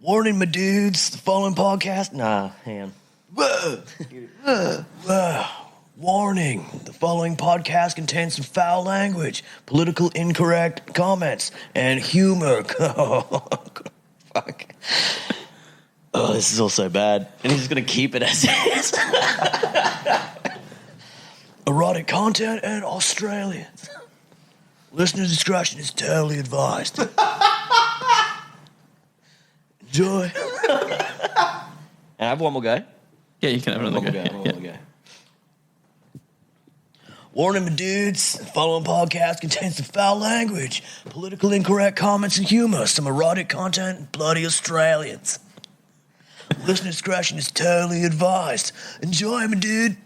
Warning, my dudes, the following podcast... Nah, hang on. Warning, the following podcast contains some foul language, political incorrect comments, and humor. Fuck. Oh, this is all so bad. And he's just going to keep it as is. Erotic content and Australians. Listener discretion is totally advised. Enjoy. And I have one more go. Yeah, you can have another go. One more go. Warning, my dudes, the following podcast contains some foul language, political incorrect comments and humor, some erotic content, and bloody Australians. Listener discretion is totally advised. Enjoy, my dude.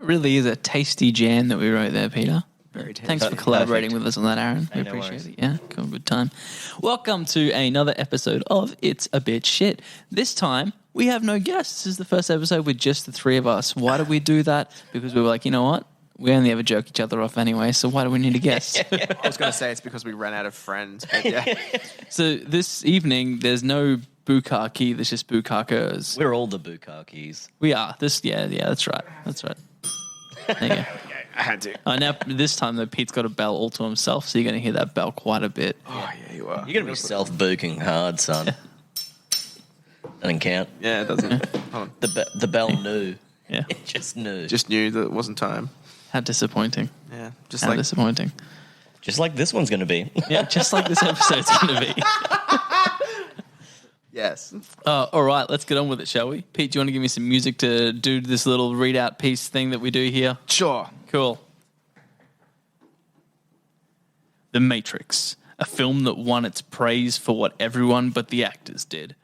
Really is a tasty jam that we wrote there, Peter. Very tasty. Thanks for collaborating with us on that, Aaron. We appreciate it. Yeah, cool, good time. Welcome to another episode of It's a Bit Shit. This time, we have no guests. This is the first episode with just the three of us. Why did we do that? Because we were like, you know what? We only ever joke each other off anyway, so why do we need a guest? I was going to say it's because we ran out of friends, but yeah. So this evening, there's no bukkake, there's just bukkakers. We're all the bukkakes. We are. Yeah, that's right. That's right. There you go. I had to. Now, this time, though, Pete's got a bell all to himself, so you're going to hear that bell quite a bit. Oh, yeah, you are. You're going to be self-booking hard, son. Doesn't count. Yeah, it doesn't. Hold on. The bell knew. Yeah. It just knew. Just knew that it wasn't time. How disappointing. Yeah, How disappointing. Just like this one's going to be. Yeah, just like this episode's going to be. Yes. All right, let's get on with it, shall we? Pete, do you want to give me some music to do this little readout piece thing that we do here? Sure. Cool. The Matrix, a film that won its praise for what everyone but the actors did.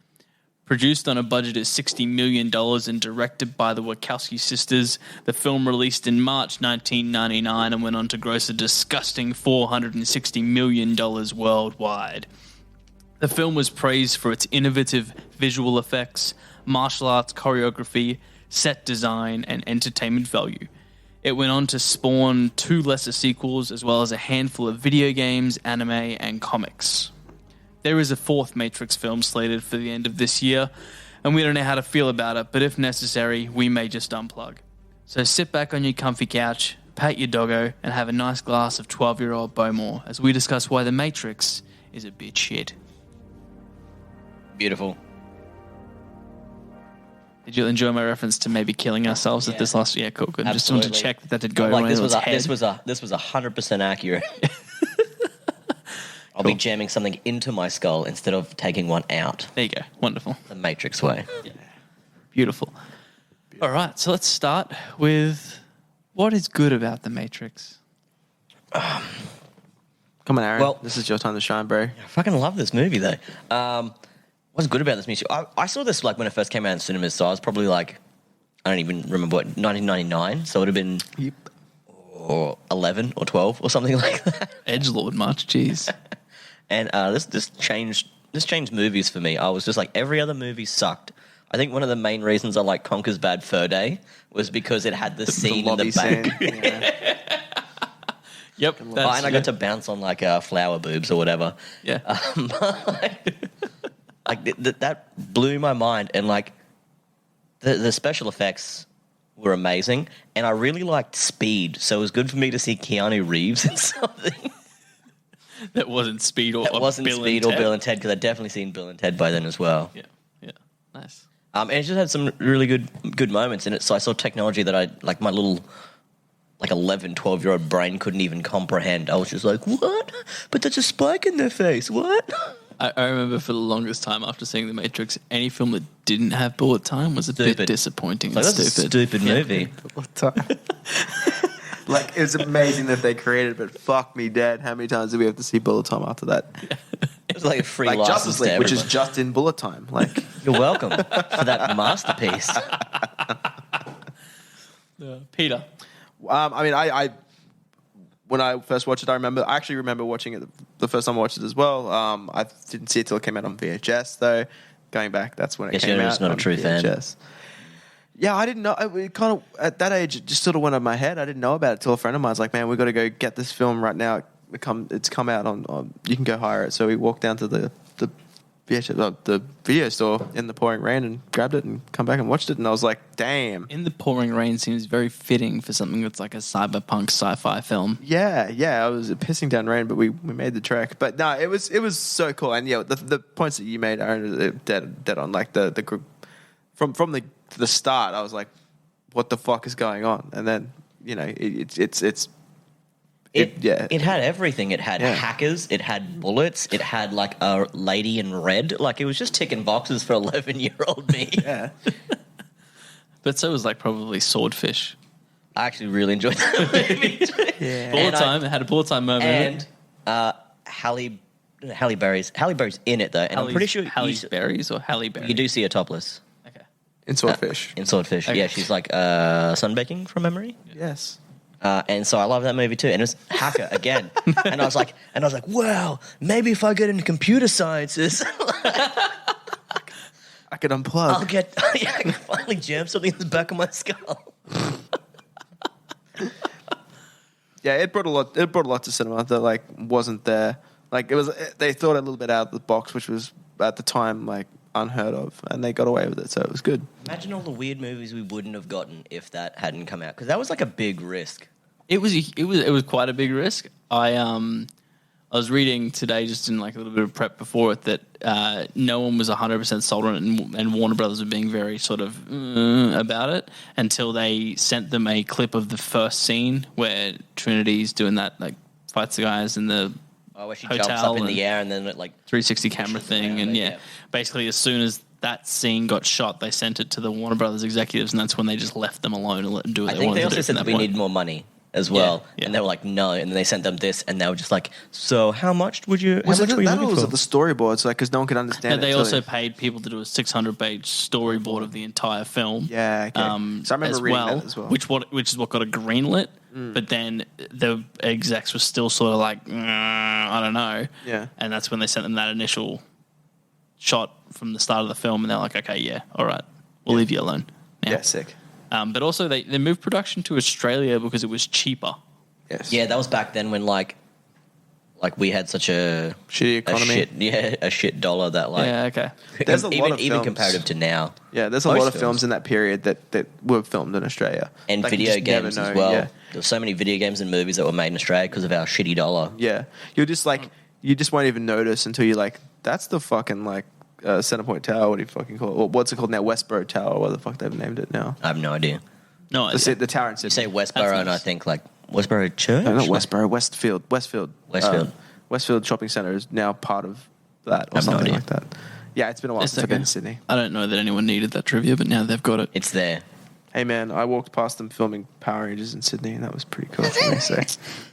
Produced on a budget of $60 million and directed by the Wachowski sisters, the film released in March 1999 and went on to gross a disgusting $460 million worldwide. The film was praised for its innovative visual effects, martial arts choreography, set design, and entertainment value. It went on to spawn 2 lesser sequels, as well as a handful of video games, anime, and comics. There is a 4th Matrix film slated for the end of this year, and we don't know how to feel about it, but if necessary, we may just unplug. So sit back on your comfy couch, pat your doggo, and have a nice glass of 12-year-old Bowmore as we discuss why The Matrix is a bit shit. Beautiful. Did you enjoy my reference to maybe killing ourselves at this last? Yeah, cool, good. Absolutely. Just wanted to check that did go like over this anyone's head. this was 100% accurate. I'll be jamming something into my skull instead of taking one out. There you go. Wonderful. The Matrix way. Yeah. Beautiful. All right, so let's start with what is good about The Matrix. Come on, Aaron. Well, this is your time to shine, bro. I fucking love this movie, though. What's good about this movie? I saw this like when it first came out in cinemas, so I was probably like, I don't even remember what, 1999, so it would have been or 11 or 12 or something like that. Edgelord much, jeez. And this changed movies for me. I was just like, every other movie sucked. I think one of the main reasons I like Conker's Bad Fur Day was because it had the scene in the bank. Yeah. Yep. And I got to bounce on like flower boobs or whatever. Yeah. That blew my mind, and like the special effects were amazing, and I really liked Speed, so it was good for me to see Keanu Reeves in something. That wasn't Speed or Bill and Ted, because I'd definitely seen Bill and Ted by then as well. Yeah, nice. And it just had some really good moments in it. So I saw technology that I like my little like 11, 12-year-old brain couldn't even comprehend. I was just like, what? But there's a spike in their face. What? I remember for the longest time after seeing The Matrix, any film that didn't have bullet time was a bit disappointing and that's stupid. A stupid movie. Bullet time. Like, it was amazing that they created it, but fuck me dead. How many times did we have to see Bullet Time after that? It's like a free Like license Justice to League, which is everyone. just in Bullet Time. Like, You're welcome for that masterpiece. Peter. I mean, I when I first watched it, I actually remember watching it the first time I watched it as well. I didn't see it till it came out on VHS, though. Going back, that's when it Guess came you're out. just not a on true fan. VHS. Yeah, I didn't know. It kind of at that age, it just sort of went over my head. I didn't know about it till a friend of mine was like, "Man, we got to go get this film right now. It's come out on. You can go hire it." So we walked down to the VHS, the video store in the pouring rain and grabbed it and come back and watched it. And I was like, "Damn." In the Pouring Rain seems very fitting for something that's like a cyberpunk sci-fi film. Yeah. I was pissing down rain, but we made the trek. But no, it was so cool. And yeah, the points that you made, Aaron, are dead on. Like the group from the start, I was like, what the fuck is going on? And then It had everything. It had hackers. It had bullets. It had like a lady in red. Like it was just ticking boxes for 11-year-old me. Yeah. But so was like probably Swordfish. I actually really enjoyed that movie. Yeah. Bullet Time. It had a Bullet Time moment. in it. And Halle Berry's in it though, and I'm pretty sure Halle Berry's or Halle Berry. you do see her topless Okay. In Swordfish. in Swordfish. Okay. Yeah, she's like sunbaking from memory. Yes. And so I love that movie too. And it's Hacker again. and I was like, wow, maybe if I get into computer sciences, I could unplug. I can finally jam something in the back of my skull. Yeah, it brought a lot to cinema that like wasn't there. Like they thought a little bit out of the box, which was at the time like unheard of, and they got away with it, so it was good. Imagine all the weird movies we wouldn't have gotten if that hadn't come out, because that was like a big risk. It was quite a big risk. I was reading today, just in like a little bit of prep before it, that no one was 100% sold on it, and Warner Brothers were being very sort of about it until they sent them a clip of the first scene where Trinity's doing that, like fights the guys in the Where she hotel jumps up in and the air and then it like 360 camera thing, around and it, yeah. basically as soon as that scene got shot, they sent it to the Warner Brothers executives, and that's when they just left them alone and let them do what I they think wanted they to do also said from that that we point. need more money as well, yeah. and they were like no, and then they sent them this, and they were just like, so how much would you? Was how much it were you that or looking was for? it the storyboards? Like, because no one could understand And it. they till also paid people to do a 600-page storyboard of the entire film. Yeah, okay. So I remember as reading well, that as well. which is what got a greenlit. But then the execs were still sort of like, I don't know. Yeah. And that's when they sent them that initial shot from the start of the film, and they're like, okay, yeah, all right, we'll leave you alone. now. Yeah, sick. But also they moved production to Australia because it was cheaper. Yes. Yeah, that was back then when like we had such a Shitty economy. a shit dollar that like Yeah, okay. There's a lot even of even films. comparative to now. Yeah, there's a Most lot of films in that period that were filmed in Australia. And Like, you video just never games as know, well. Yeah. There's so many video games and movies that were made in Australia because of our shitty dollar. Yeah. You're just like, you just won't even notice until you're like, that's the fucking like Centrepoint Tower. What do you fucking call it? Well, what's it called now? Westboro Tower. What the fuck they've named it now? I have no idea. No, That's it, the tower in You Sydney. say Westboro, That's and I nice. think like Westboro Church. No, not Westboro. Westfield. Westfield. Westfield Shopping Centre is now part of that or I've no something idea. like that. Yeah, it's been a while It's since I've been okay. in Sydney. I don't know that anyone needed that trivia, but now they've got it. It's there. Hey man, I walked past them filming Power Rangers in Sydney, and that was pretty cool for me. So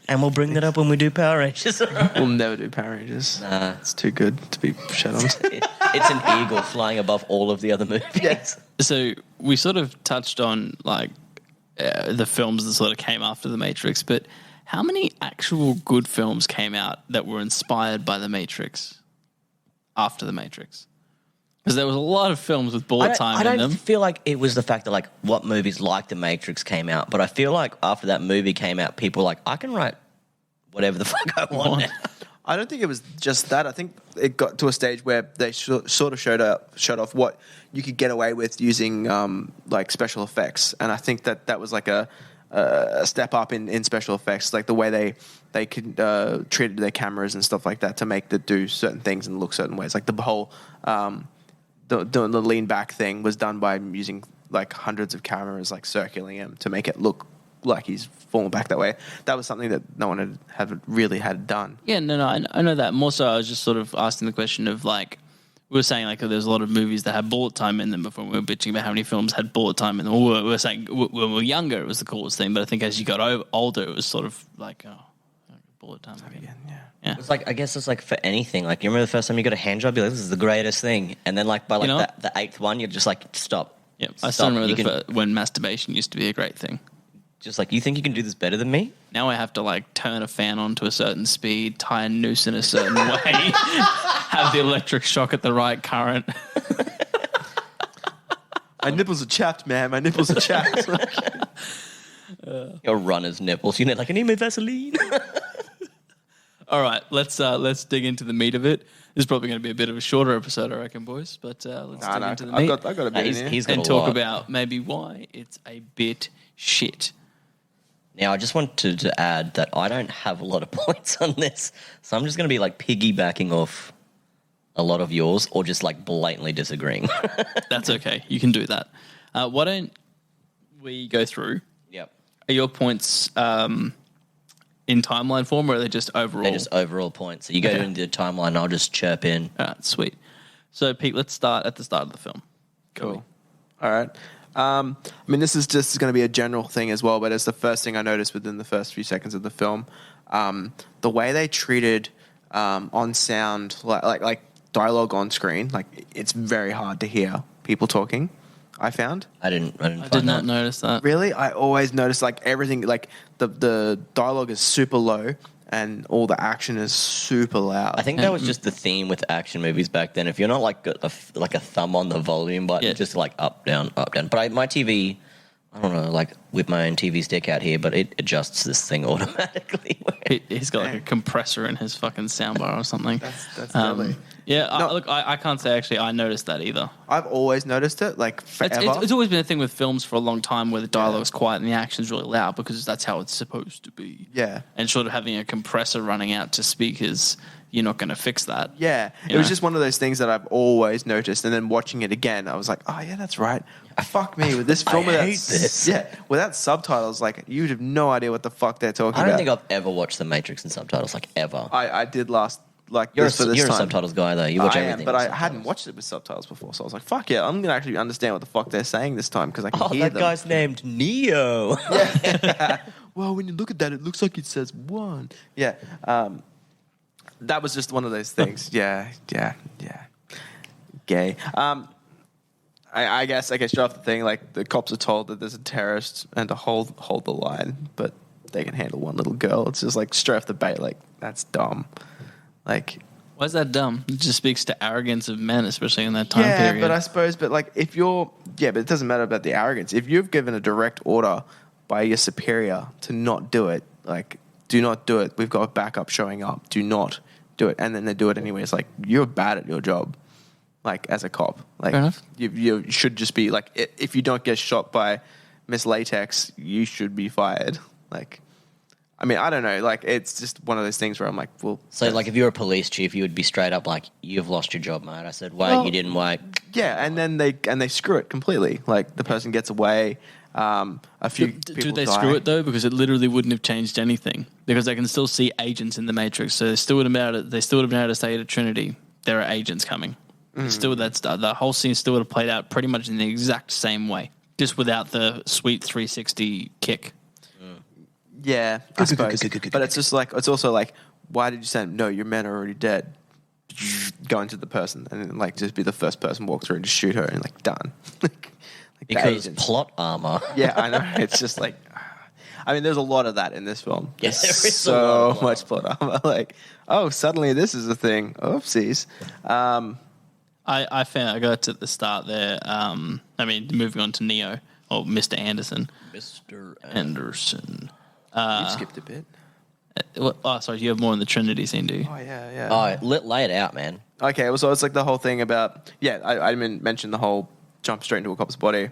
And we'll bring that up when we do Power Rangers. we'll never do Power Rangers. Nah. It's too good to be shut on. It's an eagle flying above all of the other movies. Yes. So we sort of touched on like the films that sort of came after The Matrix, but how many actual good films came out that were inspired by The Matrix after The Matrix? Because there was a lot of films with bullet time I in don't them. feel like it was the fact that like what movies like The Matrix came out, but I feel like after that movie came out, people were like, I can write whatever the fuck I want. now. I don't think it was just that. I think it got to a stage where they sort of showed off what you could get away with using like special effects, and I think that was like a step up in special effects, like the way they could treated their cameras and stuff like that to make it do certain things and look certain ways. Like the whole the lean back thing was done by using like hundreds of cameras like circling him to make it look like he's falling back that way. That was something that no one had really had done. Yeah, no, I know that. More so, I was just sort of asking the question of like, we were saying like there's a lot of movies that had bullet time in them before. We were bitching about how many films had bullet time in them. We were saying when we were younger it was the coolest thing, but I think as you got older it was sort of like, oh, bullet time again. Yeah. It's like, I guess it's like for anything. Like, you remember the first time you got a hand job? You're like, this is the greatest thing. And then like by like the 8th one, you're just like, stop. Yep. I still remember when masturbation used to be a great thing. Just like, you think you can do this better than me? Now I have to like turn a fan on to a certain speed, tie a noose in a certain way, have the electric shock at the right current. My nipples are chapped, man. My nipples are chapped. Your runner's nipples. You know, like, I need my Vaseline. All right, let's dig into the meat of it. This is probably going to be a bit of a shorter episode, I reckon, boys. But let's dig into the meat. I've got a bit in here. He's got and a talk lot. about maybe why it's a bit shit. Now, I just wanted to add that I don't have a lot of points on this. So I'm just going to be like piggybacking off a lot of yours or just like blatantly disagreeing. That's okay. You can do that. Why don't we go through? Yep. Are your points in timeline form or are they just overall? They're just overall points. So you go into the timeline and I'll just chirp in. All right, sweet. So, Pete, let's start at the start of the film. Cool. All right. I mean, this is just going to be a general thing as well, but it's the first thing I noticed within the first few seconds of the film. The way they treated on sound, like dialogue on screen, like it's very hard to hear people talking. I found. I did not notice that. Really, I always notice like everything, like the dialogue is super low and all the action is super loud. I think that was just the theme with action movies back then. If you're not like a thumb on the volume button, just like up, down, up, down. But my TV, I don't know, like with my own TV stick out here, but it adjusts this thing automatically. He's got like a compressor in his fucking soundbar or something. That's deadly. Yeah, No. I can't say actually I noticed that either. I've always noticed it, like forever. It's always been a thing with films for a long time where the dialogue's quiet and the action's really loud because that's how it's supposed to be. Yeah. And sort of having a compressor running out to speakers, you're not going to fix that. Yeah, it was just one of those things that I've always noticed, and then watching it again, I was like, "Oh yeah, that's right." Fuck me with this film. I hate this. Yeah, without subtitles, like you'd have no idea what the fuck they're talking I about. don't think I've ever watched The Matrix in subtitles, like ever. I did last like You're, this for this you're a time. subtitles guy, though. You watch I everything. am, but with I subtitles. hadn't watched it with subtitles before, so I was like, "Fuck yeah, I'm gonna actually understand what the fuck they're saying this time because I can hear that them." guy's named Neo. Well, when you look at that, it looks like it says one. Yeah. That was just one of those things. Yeah. Gay. I guess straight off the thing, like the cops are told that there's a terrorist and to hold the line, but they can handle one little girl. It's just like straight off the bat, like that's dumb. Like, Why is that dumb? It just speaks to arrogance of men, especially in that time period. but I suppose, but like if you're, but it doesn't matter about the arrogance. If you've given a direct order by your superior to not do it, like do not do it. We've got backup showing up. Do not do it, and then they do it anyway. It's like you're bad at your job, like as a cop. Like Fair enough. you should just be like, if you don't get shot by Miss Latex, you should be fired. Like, I mean, I don't know. Like, it's just one of those things where I'm like, well. So, like, if you're a police chief, you would be straight up like, "You've lost your job, mate." I said, "Wait, Well, you didn't wait." Yeah, and then they screw it completely. Like the person gets away. A few people Do they die. screw it though? Because it literally wouldn't have changed anything. Because they can still see agents in the Matrix, so they still would have been able to say to Trinity, "There are agents coming." Still, the whole scene still would have played out pretty much in the exact same way, just without the sweet 360 kick. Yeah, I suppose. But it's just like, it's also like, why did you say no? Your men are already dead. Go into the person and then, like, just be the first person walk through and just shoot her and like done. Like the Because agents. plot armor. Yeah, I know. It's just like, I mean, there's a lot of that in this film. Yeah, There's there is a so lot of much plot armor. Like, oh, suddenly this is a thing. Oopsies. I found I got to the start there. I mean, moving on to Neo or Mr. Anderson. Mr. Anderson. You skipped a bit. Sorry, you have more in the Trinity scene, do you? Oh yeah. Oh, lay it out, man. Okay, well, so it's like the whole thing about, I mentioned the whole jump straight into a cop's body,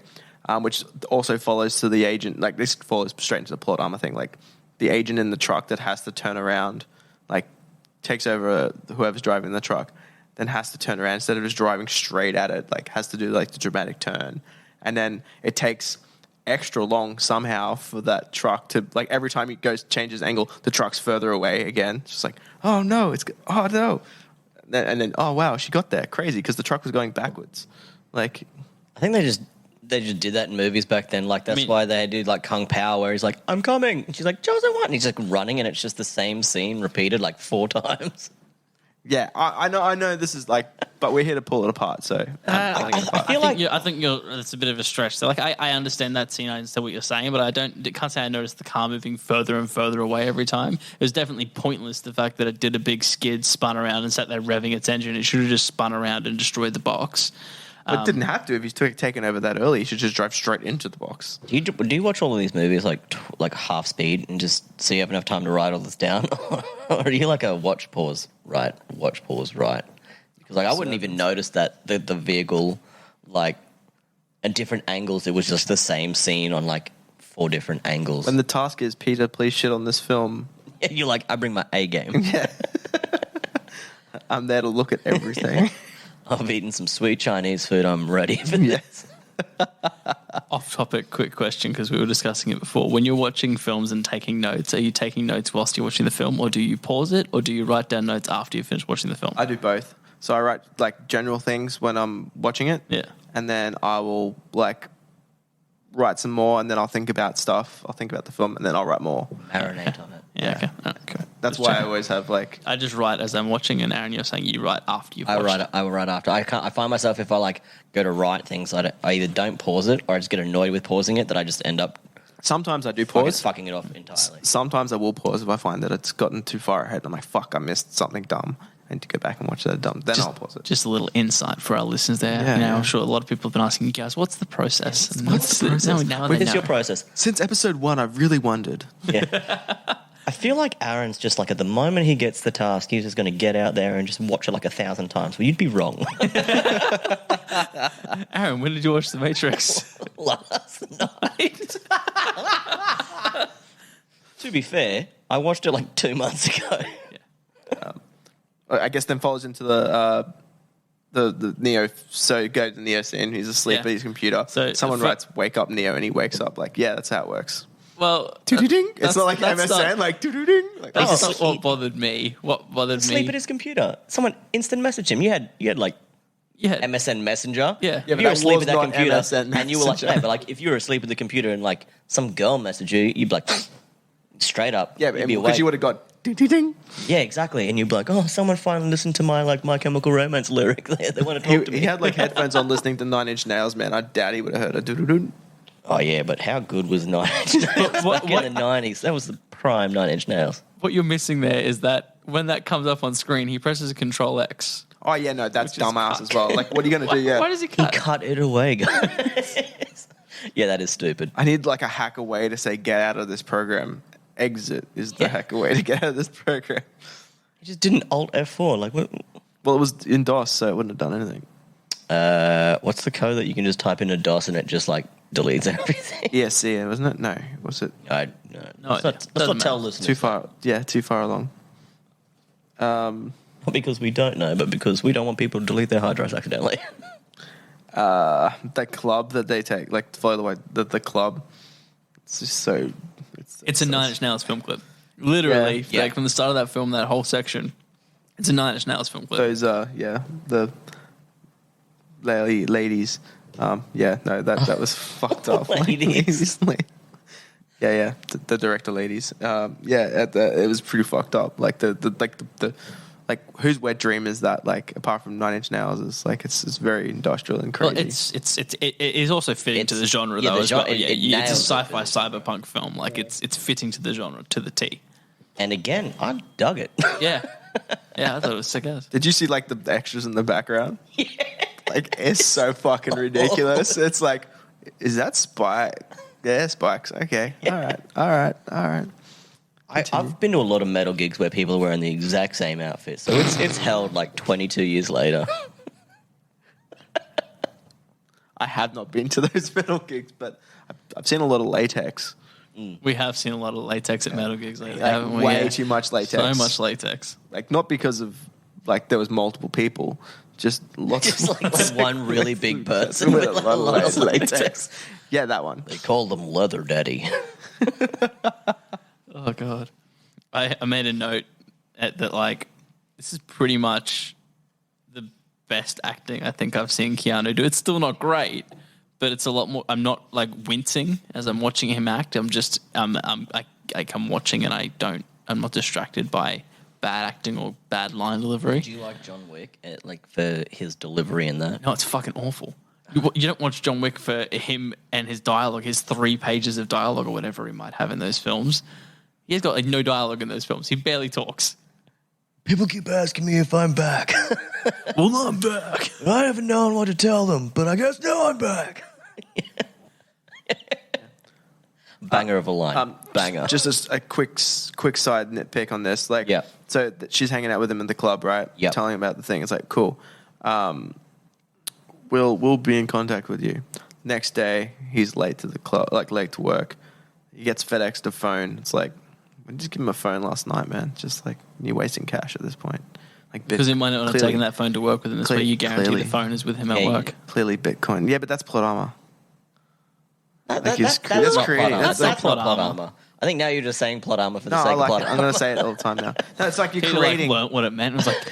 which also follows to the agent, like this follows straight into the plot armor thing, like the agent in the truck that has to turn around, like takes over whoever's driving the truck, then has to turn around instead of just driving straight at it, like has to do like the dramatic turn. And then it takes extra long somehow for that truck to, like, every time he changes angle, the truck's further away again. It's just like, oh no. And then, oh wow, she got there. Crazy, because the truck was going backwards. Like, I think they just did that in movies back then. Like that's why they did like Kung Pao, where he's like, "I'm coming," and she's like, "Chosen one," and he's like running, and it's just the same scene repeated like 4 times. yeah, I know. This is like, but we're here to pull it apart. So I think it's a bit of a stretch. So like I understand that scene. I understand what you're saying, but I can't say I noticed the car moving further and further away every time. It was definitely pointless. The fact that it did a big skid, spun around, and sat there revving its engine. It should have just spun around and destroyed the box. But didn't have to. If he's taken over that early, he should just drive straight into the box. Do you watch all of these movies like half speed and just so you have enough time to write all this down, or are you like a watch pause right? Because like I wouldn't even notice that the vehicle like at different angles. It was just the same scene on like 4 different angles. When the task is, Peter, please shit on this film. You're like, I bring my A game. Yeah, I'm there to look at everything. I've eaten some sweet Chinese food. I'm ready for this. Off topic, quick question, because we were discussing it before. When you're watching films and taking notes, are you taking notes whilst you're watching the film, or do you pause it, or do you write down notes after you finish watching the film? I do both. So I write like general things when I'm watching it. Yeah. And then I will like write some more, and then I'll think about stuff. I'll think about the film, and then I'll write more. Marinate on it. Yeah. Okay. All right, cool. That's Just why checking. I always have like. I just write as I'm watching, and Aaron, you're saying you write after you've I watched it. I will write after. I find myself if I like go to write things, I either don't pause it or I just get annoyed with pausing it that I just end up Sometimes I do pause. fucking it off entirely. Sometimes I will pause if I find that it's gotten too far ahead. I'm like, fuck, I missed something dumb. I need to go back and watch that dumb. Then I'll pause it. Just a little insight for our listeners there. Yeah, yeah. I'm sure a lot of people have been asking you guys, what's the process? And What's the process? Now What they is your know. process? Since episode 1, I've really wondered. Yeah. I feel like Aaron's just like at the moment he gets the task, he's just going to get out there and just watch it like 1,000 times. Well, you'd be wrong. Aaron, when did you watch The Matrix? Last night. To be fair, I watched it like 2 months ago. I guess then follows into the Neo. So you go to Neo scene. He's asleep at his computer. So someone writes "Wake up, Neo," and he wakes up. Like, yeah, that's how it works. Well, Doo-doo-ding. It's that's- not like that's MSN. not- Like doo-doo-ding. Like, That's Oh, not so what bothered me. What bothered Sleep me? at his computer. Someone instant messaged him. You had like Yeah. MSN Messenger. Yeah. If Yeah, but you were that asleep was at that not computer, MSN and you were like, Messenger. yeah, but like if you were asleep at the computer and like some girl messaged you, you'd be like, straight up. yeah, you'd be because awake. you would have got doo-doo-ding. Yeah, exactly. And you'd be like, oh, someone finally listened to my like My Chemical Romance lyric. They want to talk to me. He had like headphones on listening to 9 Inch Nails. Man, I doubt he would have heard a doo-doo-doo. Oh yeah, but how good was 9 Inch Nails What- back in the 90s? That was the prime 9 Inch Nails. What you're missing there is that when that comes up on screen, he presses Control X. Oh yeah, no, that's Which is dumbass cut. as well. Like, what are you gonna do? Yeah, Why does he He cut? cut it away, guys. Yeah, that is stupid. I need like a hacker way to say get out of this program. Exit is the hacker way to get out of this program. He just didn't Alt F4. Like, what? Well, it was in DOS, so it wouldn't have done anything. What's the code that you can just type into DOS and it just like deletes everything? ESC, wasn't it? No, was it No, let's not doesn't tell matter. listeners. too far? Yeah, too far along. Not because we don't know, but because we don't want people to delete their hard drives accidentally. That club that they take, like follow the way the club. It's just so. It's a 9 Inch Nails film clip. Literally, Yeah. like from the start of that film, that whole section, it's a 9 Inch Nails film clip. Those the ladies. Yeah, no, that was fucked up. Ladies. Yeah, the director ladies. It was pretty fucked up. Like the whose wet dream is that? Like apart from 9 Inch Nails, is like it's very industrial and crazy. Well, it is also fitting to the genre yeah, though the as well. genre- it It's a nails it. sci-fi cyberpunk film. Like it's fitting to the genre to the T. And again, I dug it. Yeah, yeah, I thought it was sick as. Did you see like the extras in the background? Yeah. Like it's so fucking ridiculous. It's like, is that Spike? Yeah, Spikes. Okay. All right. I've been to a lot of metal gigs where people are wearing the exact same outfit, so it's held like 22 years later. I have not been to those metal gigs, but I've seen a lot of latex. We have seen a lot of latex at metal gigs lately, Like, haven't we? way Yeah. too much latex. So much latex. Like not because of like there was multiple people, just lots Just of like one really big person with like a lot of latex. Yeah, that one. They call them Leather Daddy. Oh god, I made a note that like this is pretty much best acting I think I've seen Keanu do. It's still not great, but it's a lot more. I'm not like wincing as I'm watching him act. I'm just I'm watching and I'm not distracted by bad acting or bad line delivery. Do you like John Wick like for his delivery in that? No, it's fucking awful. You don't watch John Wick for him and his dialogue, his 3 pages of dialogue or whatever he might have in those films. He's got like no dialogue in those films. He barely talks. People keep asking me if I'm back. Well, I'm back. I haven't known what to tell them, but I guess now I'm back. Banger of a line. Banger. Just a quick side nitpick on this. Like, yeah. So she's hanging out with him in the club, right? Yeah. Telling him about the thing. It's like, cool. We'll be in contact with you. Next day, he's late to the club, like late to work. He gets FedExed a phone. It's like, just give him a phone last night, man. Just like you're wasting cash at this point. Like because he might not have taken that phone to work with him. That's where you guarantee the phone is with him at work. Clearly, Bitcoin. Yeah, but that's plot armor. That's not plot armor. I think now you're just saying plot armor for the sake of plot armor. I'm going to say it all the time now. No, it's like you're Peter creating. Learned what it meant. It was like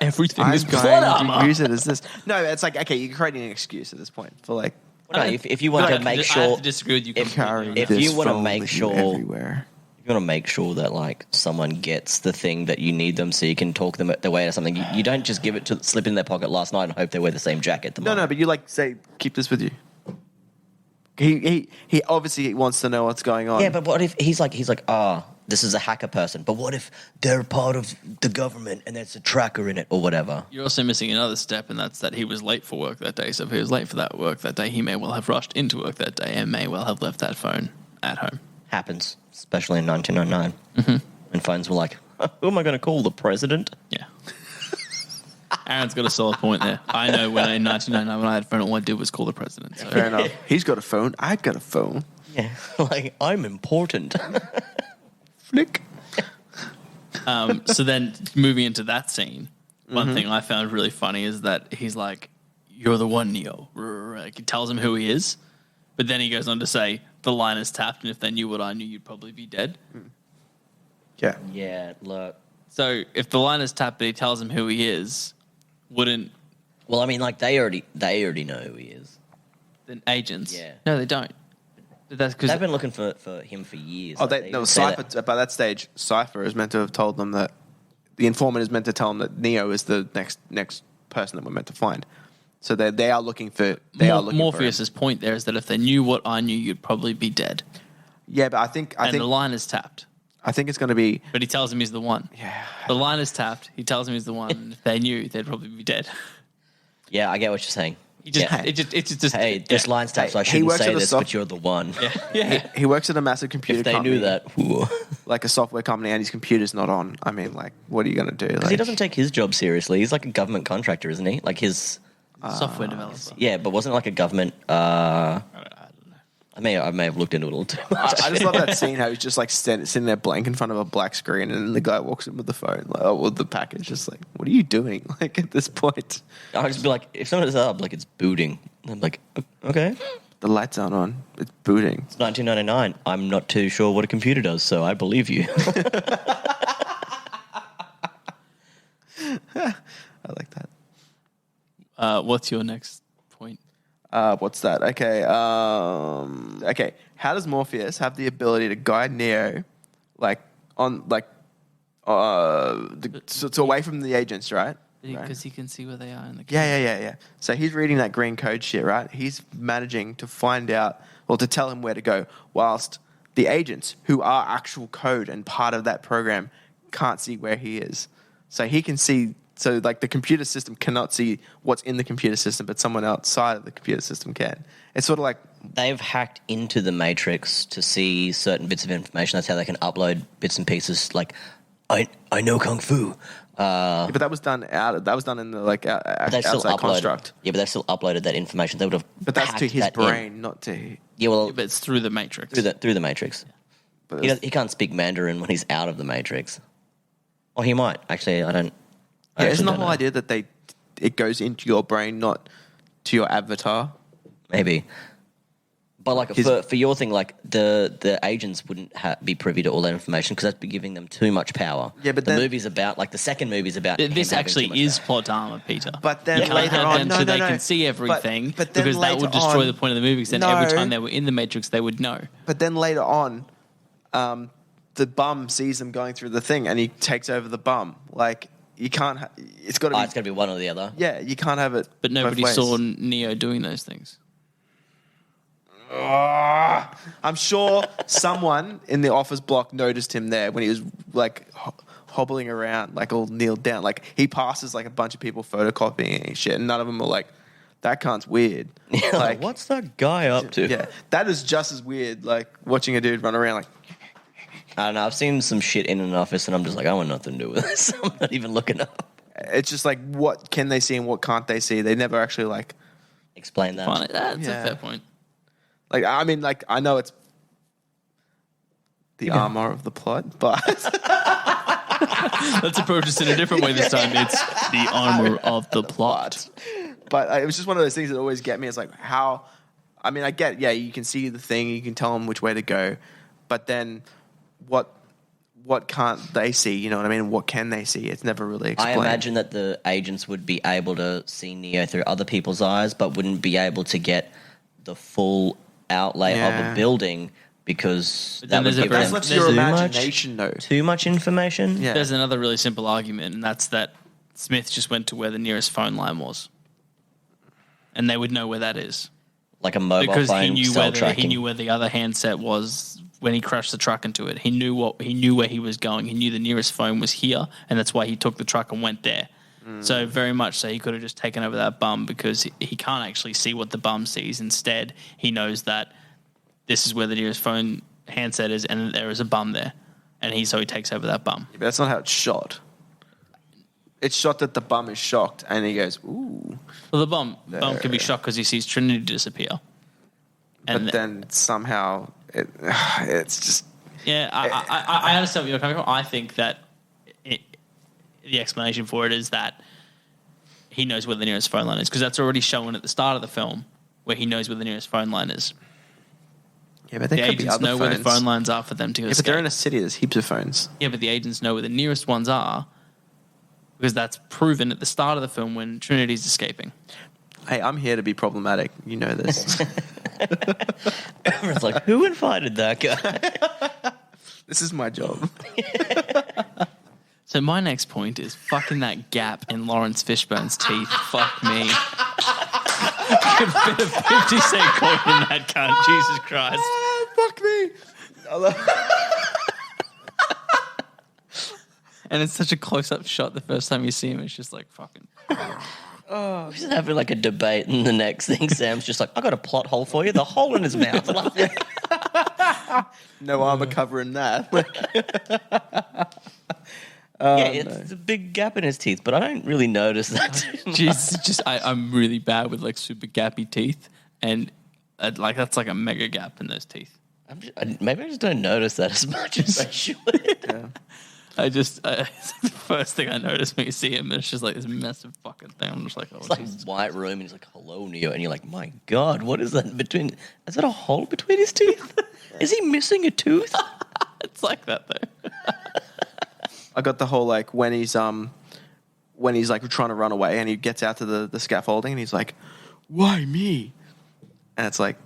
everything I'm is going plot to armor. use it as this. No, it's like, okay, you're creating an excuse at this point for like. No, if you want to make I sure, have to disagree with you completely. if you want to make sure, everywhere. you want to make sure that like someone gets the thing that you need them, so you can talk them their way to something. You don't just give it to slip in their pocket last night and hope they wear the same jacket tomorrow. No, but you like say keep this with you. He obviously wants to know what's going on. Yeah, but what if he's like, this is a hacker person, but what if they're part of the government and there's a tracker in it or whatever? You're also missing another step, and that's that he was late for work that day. So if he was late for that work that day, he may well have rushed into work that day and may well have left that phone at home. Happens, especially in 1999. And phones were like, who am I going to call, the president? Yeah. Aaron's got a solid point there. I know when in 1999 when I had a phone, all I did was call the president. So. Fair enough. He's got a phone. I got a phone. Yeah, like, I'm important. Flick. So then moving into that scene, one thing I found really funny is that he's like, you're the one, Neo. Like, he tells him who he is, but then he goes on to say, the line is tapped, and if they knew what I knew, you'd probably be dead. Yeah. Yeah, look. So if the line is tapped, but he tells him who he is, wouldn't... Well, I mean, like, they already know who he is. Then agents. Yeah. No, they don't. But that's because they've been looking for him for years. Oh, Like, Cypher. By that stage, Cypher is meant to have told them that the informant is meant to tell them that Neo is the next person that we're meant to find. So they are looking for. Morpheus's point there is that if they knew what I knew, you'd probably be dead. Yeah, but I think the line is tapped. I think it's going to be. But he tells him he's the one. Yeah. The line is tapped. He tells him he's the one. And if they knew, they'd probably be dead. Yeah, I get what you're saying. Hey, this line's tapped, so I shouldn't say this, but you're the one. Yeah. He works at a massive computer If they company. knew that. Whoa. Like a software company, and his computer's not on. I mean, like, what are you going to do? Because he doesn't take his job seriously. He's like a government contractor, isn't he? Like his... software developer. Yeah, but wasn't it like a government... I don't know. I may have looked into it a little too much. I just love that scene how he's just like sitting there blank in front of a black screen, and then the guy walks in with the phone, like, with the package, just like, what are you doing? Like at this point, I'll just be like, if someone is up, like it's booting. I'm like, okay. the lights aren't on. It's booting. It's 1999. I'm not too sure what a computer does, so I believe you. I like that. What's your next point? What's that? Okay. Okay. How does Morpheus have the ability to guide Neo, so away from the agents, right? Because he can see where they are in the Yeah. So he's reading that green code shit, right? He's managing to find out, or to tell him where to go, whilst the agents, who are actual code and part of that program, can't see where he is. So he can see. So, like, the computer system cannot see what's in the computer system, but someone outside of the computer system can. It's sort of like... They've hacked into the Matrix to see certain bits of information. That's how they can upload bits and pieces. Like, I know Kung Fu. but that was done in the, like, outside construct. Yeah, but they've still uploaded that information. They would have But that's to his hacked that brain, in. not to... Yeah, well... But it's through the Matrix. Through the Matrix. But He can't speak Mandarin when he's out of the Matrix. Or he might. Actually, I don't... Yeah, isn't the don't whole know. idea that it goes into your brain, not to your avatar? Maybe. But like for your thing, like the agents wouldn't be privy to all that information because that'd be giving them too much power. Yeah, but the movie's about the second movie's about This him actually having too much is plot armor, Peter. But then you can't later have on, them no, so no, they no. can see everything But then because that would destroy later the point of the movie. Because then No. every time they were in the Matrix, they would know. But then later on, the bum sees them going through the thing, and he takes over the bum. Like you can't. It's got to be. it's got to be one or the other. Yeah, you can't have it. But nobody both ways. saw Neo doing those things. I'm sure someone in the office block noticed him there when he was like hobbling around, like all kneeled down. Like he passes like a bunch of people photocopying and shit, and none of them were like, "That cunt's weird." Like, what's that guy up to? Yeah, that is just as weird. Like watching a dude run around like. I don't know. I've seen some shit in an office, and I'm just like, I want nothing to do with this. I'm not even looking up. It's just like, what can they see and what can't they see? They never actually like Explain that. Fine, that's Yeah. a fair point. like. I mean, like I know it's the armor of the plot, but Let's approach this in a different way this time. It's the armor of the plot. it was just one of those things that always get me. It's like how. I mean, I get you can see the thing, you can tell them which way to go, but then what can't they see? You know what I mean? What can they see? It's never really explained. I imagine that the agents would be able to see Neo through other people's eyes, but wouldn't be able to get the full outlay of a building because But that then would there's a give very- them That's There's your too imagination, though. Too much information. Yeah. There's another really simple argument, and that's that Smith just went to where the nearest phone line was, and they would know where that is Like a mobile because phone cell he tracking. knew where the other handset was when he crashed the truck into it. He knew where he was going. He knew the nearest phone was here, and that's why he took the truck and went there. So very much so, he could have just taken over that bum because he can't actually see what the bum sees. Instead, he knows that this is where the nearest phone handset is, and there is a bum there, and so he takes over that bum. But that's not how it's shot. It's shot that the bum is shocked, and he goes, "Ooh!" Well, the bum can be There. shocked because he sees Trinity disappear. But then somehow it's just Yeah, I understand where you're coming from. I think that the explanation for it is that he knows where the nearest phone line is because that's already shown at the start of the film where he knows where the nearest phone line is. yeah. But The there could be agents other know phones. where the phone lines are for them to Yeah, escape. but they're in a city. There's heaps of phones. Yeah, but the agents know where the nearest ones are because that's proven at the start of the film when Trinity's escaping. Hey, I'm here to be problematic. You know this. Everyone's like, who invited that guy? This is my job. So my next point is fucking that gap in Lawrence Fishburne's teeth. Fuck me. Give a bit of 50 Cent coin in that cunt. Jesus Christ. Fuck me. And it's such a close-up shot the first time you see him. It's just like fucking... We're just having like a debate, and the next thing Sam's just like, I got a plot hole for you. The hole in his mouth. No armor covering that. It's a big gap in his teeth, but I don't really notice that too much. Jeez, I'm really bad with like super gappy teeth. And like that's like a mega gap in those teeth. Maybe I just don't notice that as much as I should. It's the first thing I notice when you see him. It's just like this massive fucking thing. I'm just like, oh, It's like Jesus. white room, and he's like, hello, Neo. And you're like, my God, what is that between? Is that a hole between his teeth? Is he missing a tooth? It's like that though. I got the whole like when he's like trying to run away and he gets out to the scaffolding and he's like, "Why me?" And it's like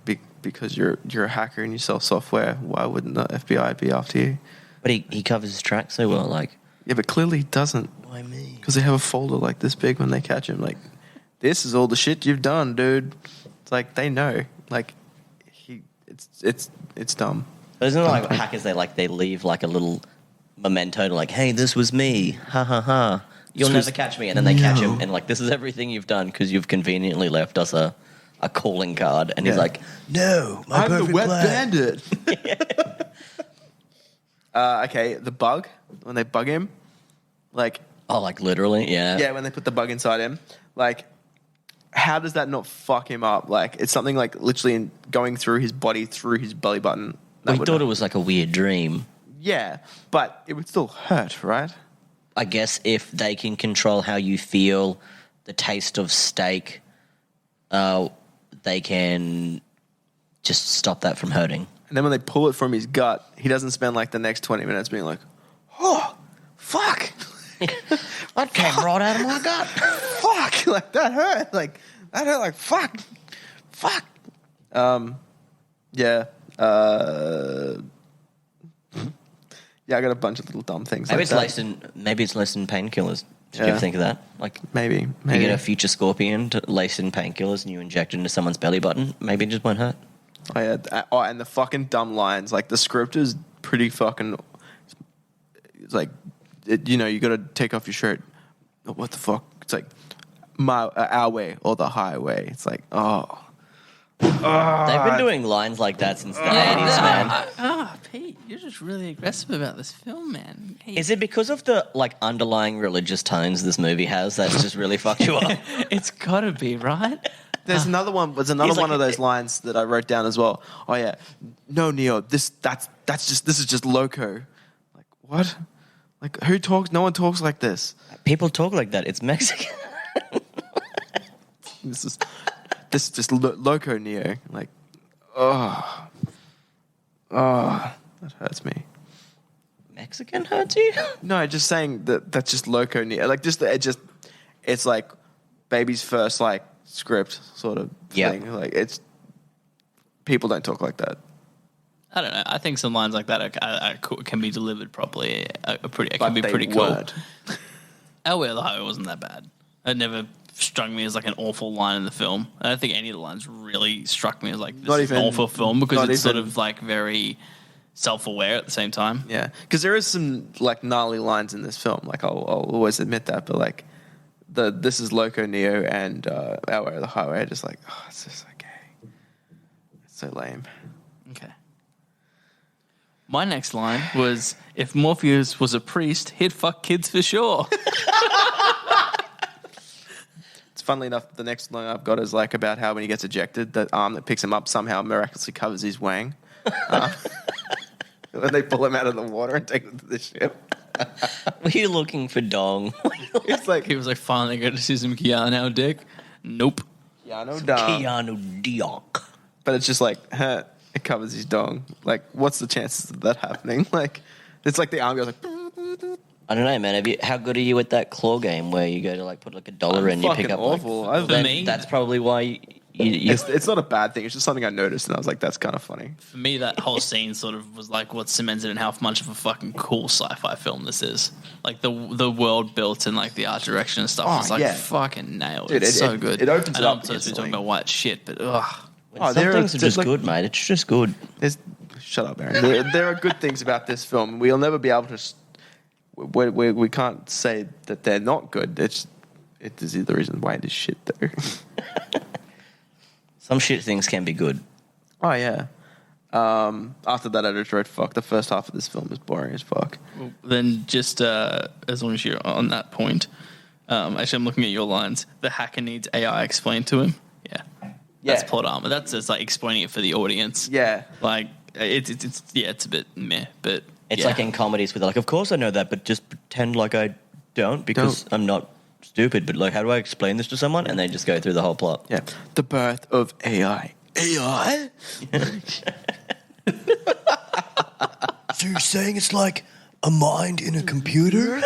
because you're a hacker and you sell software. Why wouldn't the FBI be after you? But he covers his tracks so well, like, Yeah, but clearly he doesn't why me? because they have a folder like this big when they catch him. Like, this is all the shit you've done, dude. It's like they know. Like, it's dumb. Isn't it like hackers, they leave like a little memento to like, hey, this was me. Ha ha ha. You'll never catch me. And then they catch him and like, this is everything you've done because you've conveniently left us a calling card. And he's Yeah. like, no, my I'm the perfect wet plan. bandit. Okay, the bug when they bug him, like Oh, like literally? Yeah. when they put the bug inside him, like how does that not fuck him up? Like it's something like literally going through his body through his belly button. We thought it was like a weird dream. Yeah, but it would still hurt, right? I guess if they can control how you feel, the taste of steak, they can just stop that from hurting. And then when they pull it from his gut, he doesn't spend like the next 20 minutes being like, oh, fuck. That came right out of my gut. Fuck. Like, that hurt. Like, fuck. Fuck. Yeah. Yeah, I got a bunch of little dumb things Maybe like it's that. maybe it's laced in painkillers. Did you Yeah. ever think of that? Like, Maybe. you get a future scorpion laced in painkillers and you inject it into someone's belly button, maybe it just won't hurt. Oh, yeah. Oh, and the fucking dumb lines. Like, the script is pretty fucking... It's like, you got to take off your shirt. Oh, what the fuck? It's like, our way or the highway. It's like, oh... They've been doing lines like that since the 80s, man. Pete, you're just really aggressive about this film, man. Hey. Is it because of the like underlying religious tones this movie has that's just really fucked you up? It's gotta be, right? There's another one. There's another one of those lines that I wrote down as well. Oh yeah, no Neo. This is just loco. Like what? Like who talks? No one talks like this. People talk like that. It's Mexican. This is just loco Neo. Like oh, that hurts me. Mexican hurts you? No, just saying that's just loco Neo. Like it's like baby's first like script sort of thing. Like it's people don't talk like that. I don't know. I think some lines like that can be delivered properly. It can be But pretty they cool. weren't. Our Way of the Highway wasn't that bad. It never struck me as like an awful line in the film. I don't think any of the lines really struck me as like this is an awful film because it's sort of like very self-aware at the same time. Yeah, because there is some like gnarly lines in this film. Like I'll always admit that, but like this is Loco Neo and Our Way of the Highway. Just like it's just okay. It's so lame. Okay. My next line was, if Morpheus was a priest, he'd fuck kids for sure. It's funnily enough, the next line I've got is like about how when he gets ejected, that arm that picks him up somehow miraculously covers his wang. When they pull him out of the water and take him to the ship. Were you looking for dong? It's like He was like, finally got to see some Keanu dick. Nope. Keanu Dong. Keanu Dioc. But it's just like, it covers his dong. Like, what's the chances of that happening? Like, it's like the arm goes like... I don't know, man. How good are you at that claw game where you go to like put like $1 and you pick fucking up awful. Like, For me, that's probably why you It's not a bad thing. It's just something I noticed, and I was like, that's kind of funny. for me, that whole scene sort of was like what cemented in how much of a fucking cool sci-fi film this is. Like the world built and like the art direction and stuff was like fucking nailed. Dude, It's so good. it opens I know up I'm supposed to be talking instantly. about white shit, but ugh. Some there are- things are just like- good, mate. It's just good. Shut up, Aaron. There are good things about this film. We'll never be able to... We can't say that they're not good. It is the reason why it is shit, though. Some shit things can be good. Oh, yeah. After that, I just wrote, fuck, the first half of this film is boring as fuck. Well, then just as long as you're on that point, actually I'm looking at your lines. The hacker needs AI explained to him. Yeah. That's plot armor. That's just like explaining it for the audience. Yeah. Like it's a bit meh, but It's yeah. like in comedies where they're like, of course I know that, but just pretend like I don't because I'm not stupid. But like, how do I explain this to someone? And they just go through the whole plot. Yeah. The birth of AI. AI? So you're saying it's like a mind in a computer?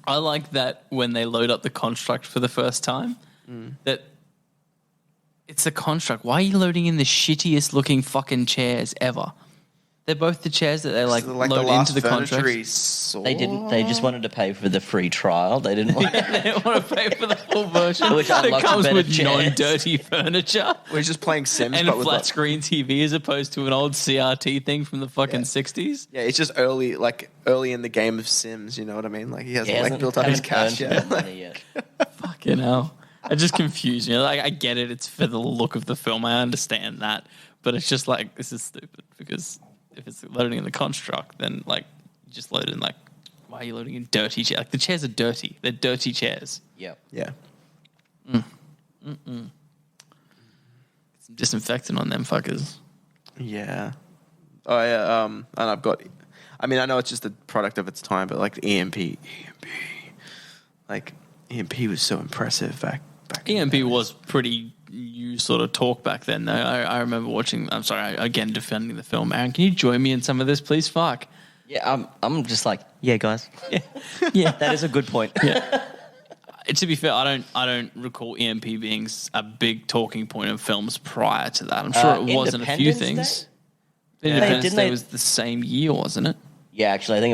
I like that when they load up the construct for the first time, that it's a construct. Why are you loading in the shittiest looking fucking chairs ever? They're both the chairs that they like load into the contract. They didn't. They just wanted to pay for the free trial. They didn't want. They don't want to pay for the full version. Which that unlocks comes better with chairs. non-dirty furniture We're just playing Sims, and but a with flat like, screen TV as opposed to an old CRT thing from the fucking 60s. yeah, it's just early in the game of Sims. You know what I mean? Like he hasn't like built up his cash hasn't earned yet. money yet. Fucking hell. It just confused me. Like, I get it. It's for the look of the film. I understand that. But it's just like, this is stupid because if it's loading in the construct, then like, you just load in like, why are you loading in dirty chairs? Like, the chairs are dirty. They're dirty chairs. Yep. Yeah. Some disinfectant on them fuckers. Yeah. Oh yeah. And I've got. I mean, I know it's just a product of its time, but like the EMP, like EMP was so impressive back. EMP was pretty you sort of talk back then, though. I remember watching. I'm sorry, again defending the film. Aaron, can you join me in some of this, please? Fuck. Yeah, I'm just like, yeah, guys. Yeah. That is a good point. To be fair, I don't recall EMP being a big talking point in films prior to that. I'm sure it wasn't a few Independence things. Day? Independence Didn't Day they- was the same year, wasn't it? Yeah, actually, I think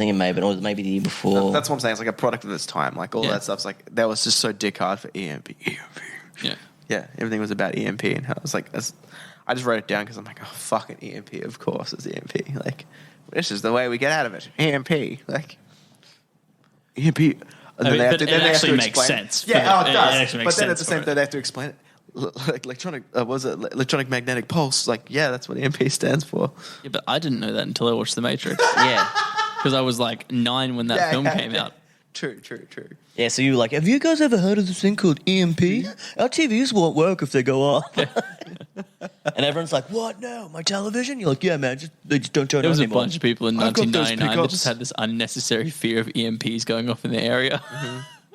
it may have been, or maybe the year before. That's what I'm saying. It's like a product of its time. Like all Yeah. that stuff's like that was just so dick hard for EMP. Yeah. Yeah, everything was about EMP, and I was like, I just wrote it down because I'm like, oh fucking EMP, of course it's EMP. Like this is the way we get out of it. EMP, like EMP. And I mean, but it actually to makes explain sense. Yeah, It it does. actually makes But then at sense the same for time, it. they have to explain it. Like electronic, electronic magnetic pulse? Like, yeah, that's what EMP stands for. Yeah, but I didn't know that until I watched The Matrix. Yeah. Because I was like 9 when that film came out. True. Yeah, so you were like, have you guys ever heard of this thing called EMP? Our TVs won't work if they go off. And everyone's like, what? No, my television? You're like, yeah, man, they just don't turn There on was a anymore. bunch of people in I've got those 1999 that pickups. just had this unnecessary fear of EMPs going off in the area.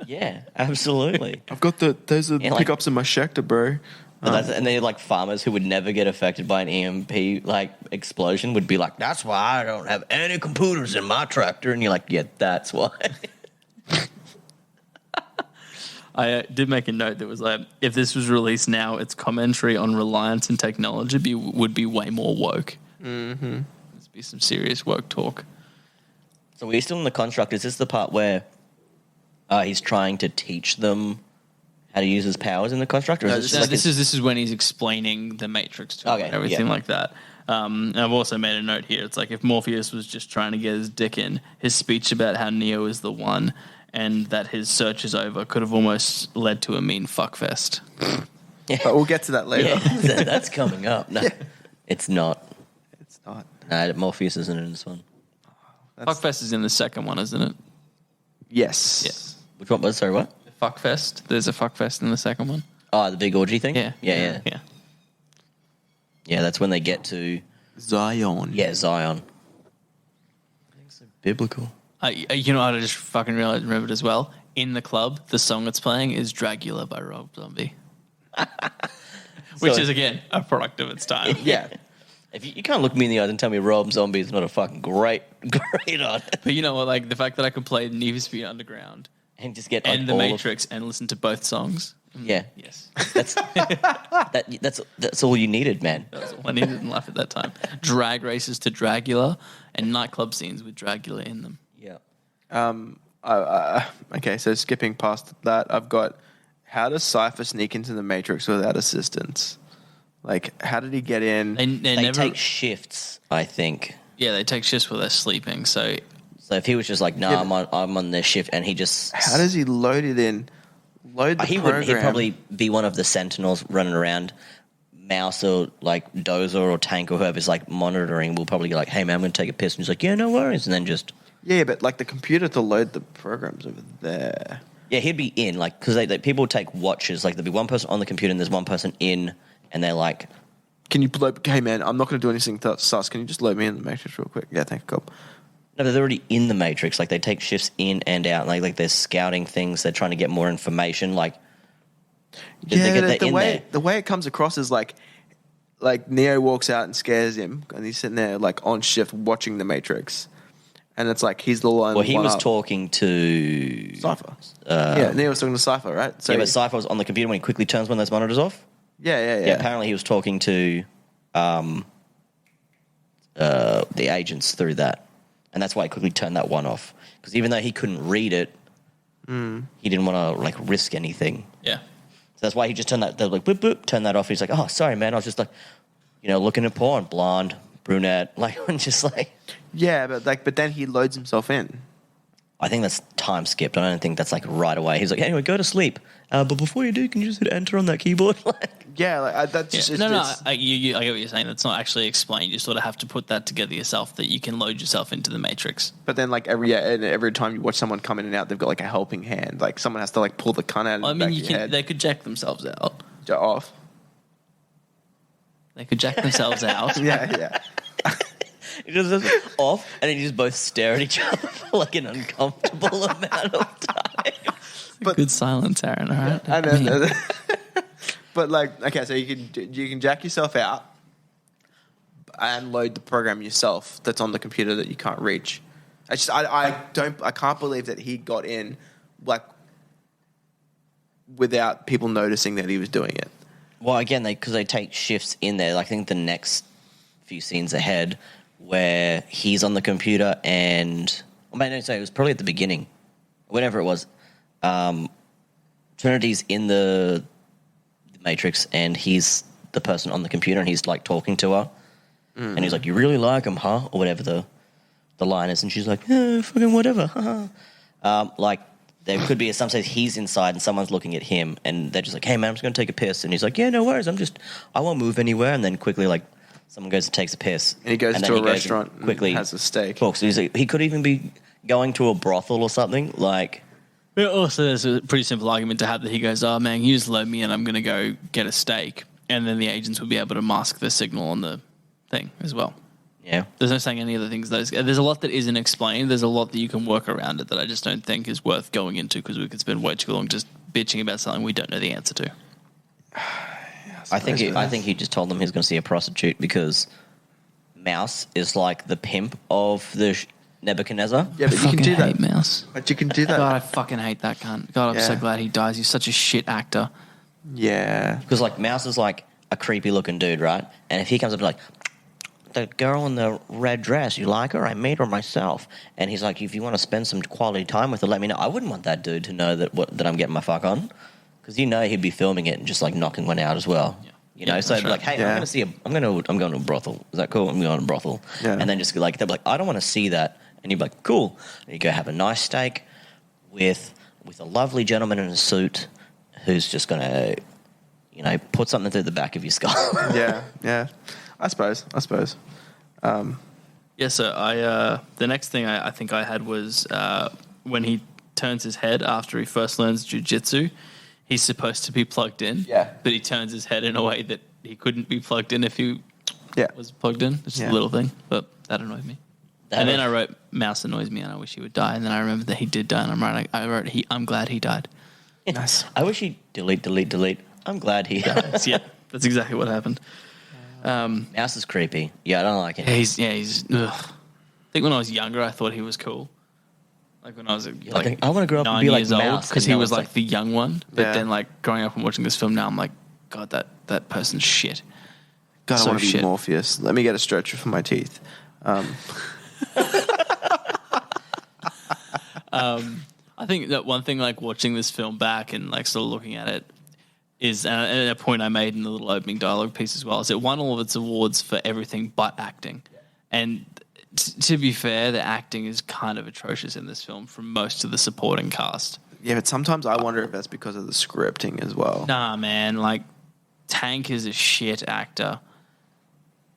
Yeah, absolutely. I've got those are Yeah, like- pickups in my Schecter, bro. And they're like farmers who would never get affected by an EMP like explosion would be like, that's why I don't have any computers in my tractor. And you're like, yeah, that's why. I did make a note that was like, if this was released now, its commentary on reliance and technology would be way more woke. Mm-hmm. There's be some serious woke talk. So we're still in the construct. Is this the part where he's trying to teach them how to use his powers in the construct? Or is No, this this just like This is when he's explaining the Matrix to him Okay, and everything yeah. like that. And I've also made a note here. It's like if Morpheus was just trying to get his dick in, his speech about how Neo is the one and that his search is over could have almost led to a mean fuckfest. But we'll get to that later. Yeah, that's coming up. No, it's not. It's not. No, Morpheus isn't in this one. Fuckfest is in the second one, isn't it? Yes. Yes. Which one was? Sorry, what? Fuckfest. There's a fuckfest in the second one. Oh, the big orgy thing? Yeah. Yeah. Yeah. Yeah, that's when they get to, Zion. Zion. I think so biblical. You know what? I just fucking remembered as well. In the club, the song that's playing is Dragula by Rob Zombie. Which So- is, again, a product of its time. Yeah. If you can't look me in the eyes and tell me Rob Zombie is not a fucking great artist. But you know what? Like, the fact that I could play Need for Speed Underground And just get like, and The all Matrix and listen to both songs. Yeah. Yes. That's all you needed, man. That was all I needed in life at that time. Drag races to Dragula and nightclub scenes with Dragula in them. Yeah. Okay, so skipping past that, I've got how does Cypher sneak into the Matrix without assistance? Like, how did he get in? They They never take shifts, I think. Yeah, they take shifts while they're sleeping. So So if he was just like, nah, Yeah, I'm on this shift, and he just How does he load it in? Load the he program. would he'd probably be one of the sentinels running around. Mouse or like Dozer or Tank or whoever's like monitoring will probably be like, hey man, I'm gonna take a piss, and he's like, yeah, no worries, and then just Yeah, but like the computer to load the programs over there. yeah, he'd be in like because people take watches, like there'd be one person on the computer and there's one person in, and they're like, Can you load? Hey man, I'm not going to do anything sus. Can you just load me in the Matrix real quick? Yeah, thank you. no, they're already in the Matrix. Like they take shifts in and out. Like they're scouting things. They're trying to get more information. Like Yeah, they're the in way there. the way it comes across is like Neo walks out and scares him, and he's sitting there like on shift watching the Matrix, and it's like he's the one. Well, he was up. talking to Cypher. Yeah, Neo was talking to Cypher, right? So yeah, but Cypher was on the computer when he quickly turns one of those monitors off. yeah. Yeah, apparently he was talking to the agents through that, and that's why he quickly turned that one off. Because even though he couldn't read it, he didn't want to like risk anything. yeah. So that's why he just turned that. They're like, boop boop, turn that off. He's like, oh, sorry, man. I was just like, looking at porn, blonde, brunette, like, just like. Yeah, but then he loads himself in. I think that's time skipped. I don't think that's like right away. He's like, anyway, go to sleep. But before you do, can you just hit enter on that keyboard? Yeah, like that's Yeah. just No, it's- I get what you're saying. That's not actually explained. You sort of have to put that together yourself that you can load yourself into the Matrix. But then like every time you watch someone come in and out, they've got like a helping hand. Like someone has to like pull the cunt out of I the back mean, of your head. they could jack themselves out. Off. They could jack themselves out. Yeah. He just does it off, and then you just both stare at each other for like an uncomfortable amount of time. But- Good silence, Aaron. All right. And then, But like, okay, so you can jack yourself out and load the program yourself that's on the computer that you can't reach. I can't believe that he got in like without people noticing that he was doing it. Well, again, because they take shifts in there. Like, I think the next few scenes ahead where he's on the computer and I mean, no, sorry, it was probably at the beginning, whenever it was. Trinity's in the Matrix and he's the person on the computer and he's like talking to her. And he's like, "You really like him, huh?" Or whatever the line is. And she's like, fucking whatever. Like, there could be, at some stage, he's inside and someone's looking at him and they're just like, "Hey, man, I'm just going to take a piss." And he's like, "Yeah, no worries. I won't move anywhere." And then quickly, like, someone goes and takes a piss. And he goes to a restaurant and quickly has a steak. Talks. He's like, he could even be going to a brothel or something. Like, but also, there's a pretty simple argument to have that he goes, "Oh, man, you just load me and I'm going to go get a steak." And then the agents would be able to mask the signal on the thing as well. Yeah. There's no saying any of the things. There's a lot that isn't explained. There's a lot that you can work around it that I just don't think is worth going into because we could spend way too long just bitching about something we don't know the answer to. I think he just told them he was going to see a prostitute because Mouse is like the pimp of the Nebuchadnezzar. Yeah, but you can do that. Hate Mouse. But you can do that. God, I fucking hate that cunt. God, I'm so glad he dies. He's such a shit actor. Yeah. Because like Mouse is like a creepy looking dude, right? And if he comes up and like, "The girl in the red dress, you like her? I made her myself." And he's like, "If you want to spend some quality time with her, let me know." I wouldn't want that dude to know that I'm getting my fuck on, because he'd be filming it and just like knocking one out as well. Yeah. You know, so like, "Hey, I'm going to a brothel. Is that cool? I'm going to a brothel." Yeah. And then just like they're like, "I don't want to see that," and you'd be like, "Cool." And you go have a nice steak with a lovely gentleman in a suit who's just gonna, you know, put something through the back of your skull. Yeah. I suppose. Yeah, so the next thing I think I had was when he turns his head after he first learns jiu-jitsu, he's supposed to be plugged in. Yeah. But he turns his head in a way that he couldn't be plugged in if he was plugged in. It's just a little thing, but that annoyed me. Then I wrote, "Mouse annoys me and I wish he would die." And then I remembered that he did die and I wrote, "I'm glad he died." Nice. I wish he'd delete. I'm glad he died. Yeah, that's exactly what happened. Mouse is creepy. Yeah, I don't like it. He's. Ugh. I think when I was younger, I thought he was cool. Like when I was I want to grow up and be like Mouse because he was like the young one. But then, like growing up and watching this film now, I'm like, God, that person's shit. God, I want to be Morpheus. Let me get a stretcher for my teeth. I think that one thing, like watching this film back and like sort of looking at it, is and a point I made in the little opening dialogue piece as well, is it won all of its awards for everything but acting. And to be fair, the acting is kind of atrocious in this film from most of the supporting cast. Yeah, but sometimes I wonder if that's because of the scripting as well. Nah, man, like Tank is a shit actor.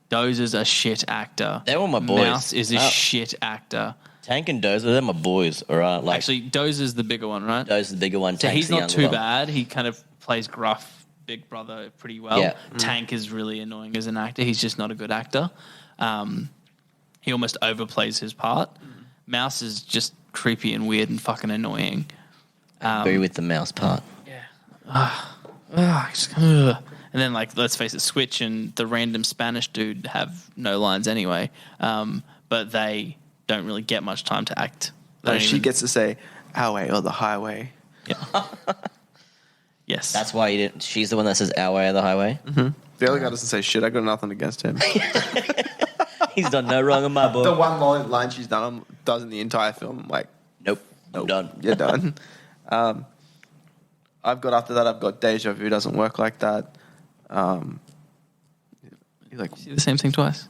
Dozer's a shit actor. They were my boys. Mouse is a shit actor. Tank and Dozer, they're my boys. All right, like, actually, Dozer's the bigger one, right? Dozer's the bigger one. So Tank's he's not too bad. He kind of plays gruff big brother pretty well. Yeah. Tank is really annoying as an actor. He's just not a good actor. He almost overplays his part. Mouse is just creepy and weird and fucking annoying. I agree with the Mouse part. Yeah. And then, like, let's face it, Switch and the random Spanish dude have no lines anyway. But they don't really get much time to act. She gets to say "our way" or "the highway." Yeah. Yes. That's why she's the one that says "our way" or "the highway." Mm-hmm. The other guy doesn't say shit. I got nothing against him. He's done no wrong in my book. The one line she's does in the entire film, I'm like, nope, I'm done. You're done. I've got Deja Vu doesn't work like that. You see the same thing twice.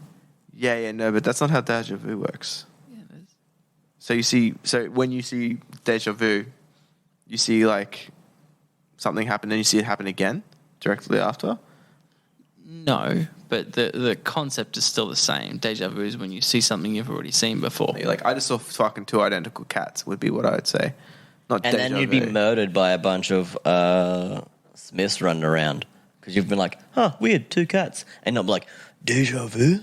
No, but that's not how Deja Vu works. Yeah, it is. So when you see Deja Vu, you see like something happen and you see it happen again directly after? No, but the concept is still the same. Deja vu is when you see something you've already seen before. You're like, I just saw fucking two identical cats would be what I would say. Not and deja then you'd vu. be murdered by a bunch of Smiths running around because you've been like, weird, two cats. And not be like, deja vu?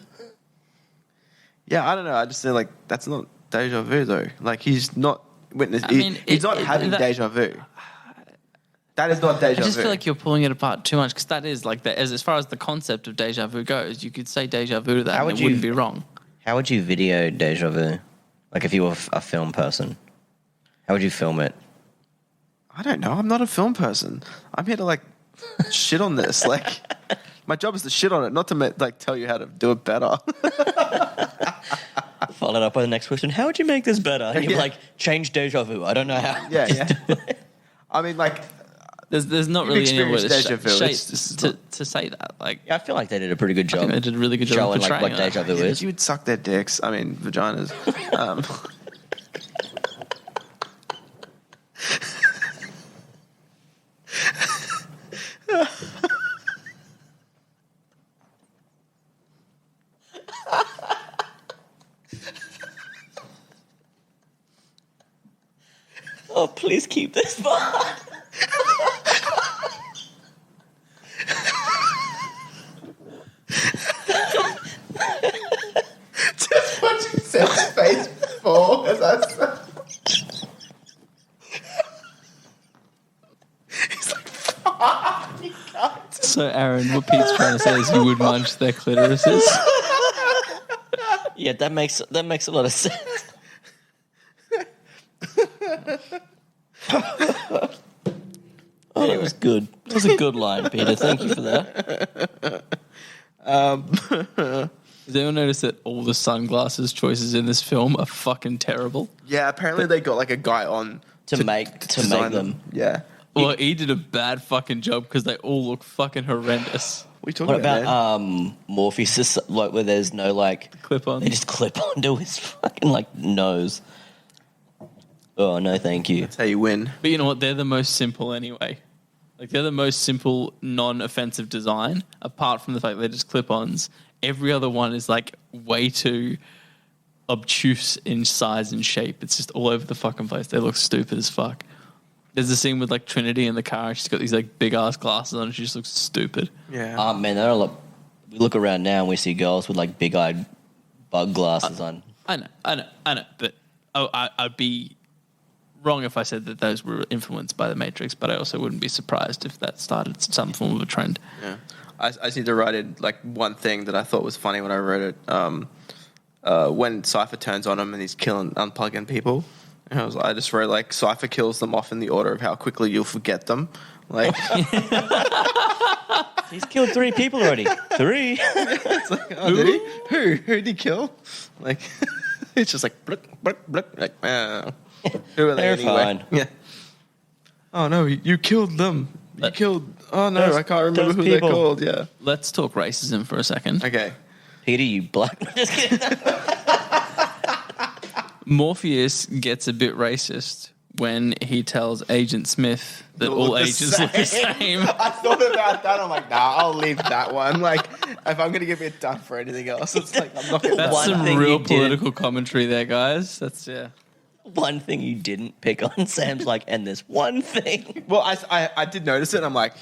Yeah, I don't know. I just feel like that's not deja vu though. Like he's not witness. He's not having deja vu. That is not deja I just vu. feel like you're pulling it apart too much because that is like as far as the concept of deja vu goes, you could say deja vu to that and it wouldn't be wrong. How would you video deja vu? Like if you were a film person, how would you film it? I don't know. I'm not a film person. I'm here to like shit on this. Like, my job is to shit on it, not to like tell you how to do it better. Followed up by the next question: how would you make this better? And you're like, change deja vu. I don't know how. Yeah. I mean, like, There's not You've really anywhere experienced deja vu. to say that. Like, Yeah, I feel like they did a pretty good job. I think they did a really good job showing of like what portraying deja that. vu is. you would suck their dicks. I mean, vaginas. Oh, please keep this part. Just watching Seth's face fall as I said. He's like, fuck, you can't. So, Aaron, what Pete's trying to say is you would munch their clitorises. Yeah, that makes a lot of sense. Oh, it was good. That was a good line, Peter. Thank you for that. Has anyone noticed that all the sunglasses choices in this film are fucking terrible? Yeah, apparently they got like a guy on To make design them. Yeah. Well, he did a bad fucking job because they all look fucking horrendous. What are you talking What about, about man? Morpheus? Like where there's no like Clip-on. They just clip onto his fucking like nose. Oh no, thank you. That's how you win. But you know what? They're the most simple anyway. Like, they're the most simple, non-offensive design, apart from the fact they're just clip-ons. Every other one is, like, way too obtuse in size and shape. It's just all over the fucking place. They look stupid as fuck. There's a scene with, like, Trinity in the car, and she's got these, like, big-ass glasses on, and she just looks stupid. Yeah. Man, there are a lot. We look around now and we see girls with like big-eyed bug glasses on. I know. But I'd be wrong if I said that those were influenced by The Matrix, but I also wouldn't be surprised if that started some form of a trend. Yeah. I just need to write in like one thing that I thought was funny when I wrote it. When Cypher turns on him and he's unplugging people, and I just wrote like Cypher kills them off in the order of how quickly you'll forget them. Like, He's killed 3 people already. 3. it's like, oh, did he? Who'd he kill? Like, it's just like, bluk, bluk, bluk, like, who are they They're anyway? fine. Yeah. Oh no, you killed them. You killed. Oh no, Those- I can't remember those who people. they're called. Yeah. Let's talk racism for a second. Okay. Peter, you black. Just kidding. Morpheus gets a bit racist when he tells Agent Smith that They'll all look the agents look the same. I thought about that. I'm like, nah, I'll leave that one. Like, if I'm gonna give it done for anything else, it's like I'm not gonna. That's One some thing real you didn't- political commentary there, guys. That's, yeah. One thing you didn't pick on, Sam's like, and this one thing. Well, I did notice it. And I'm like,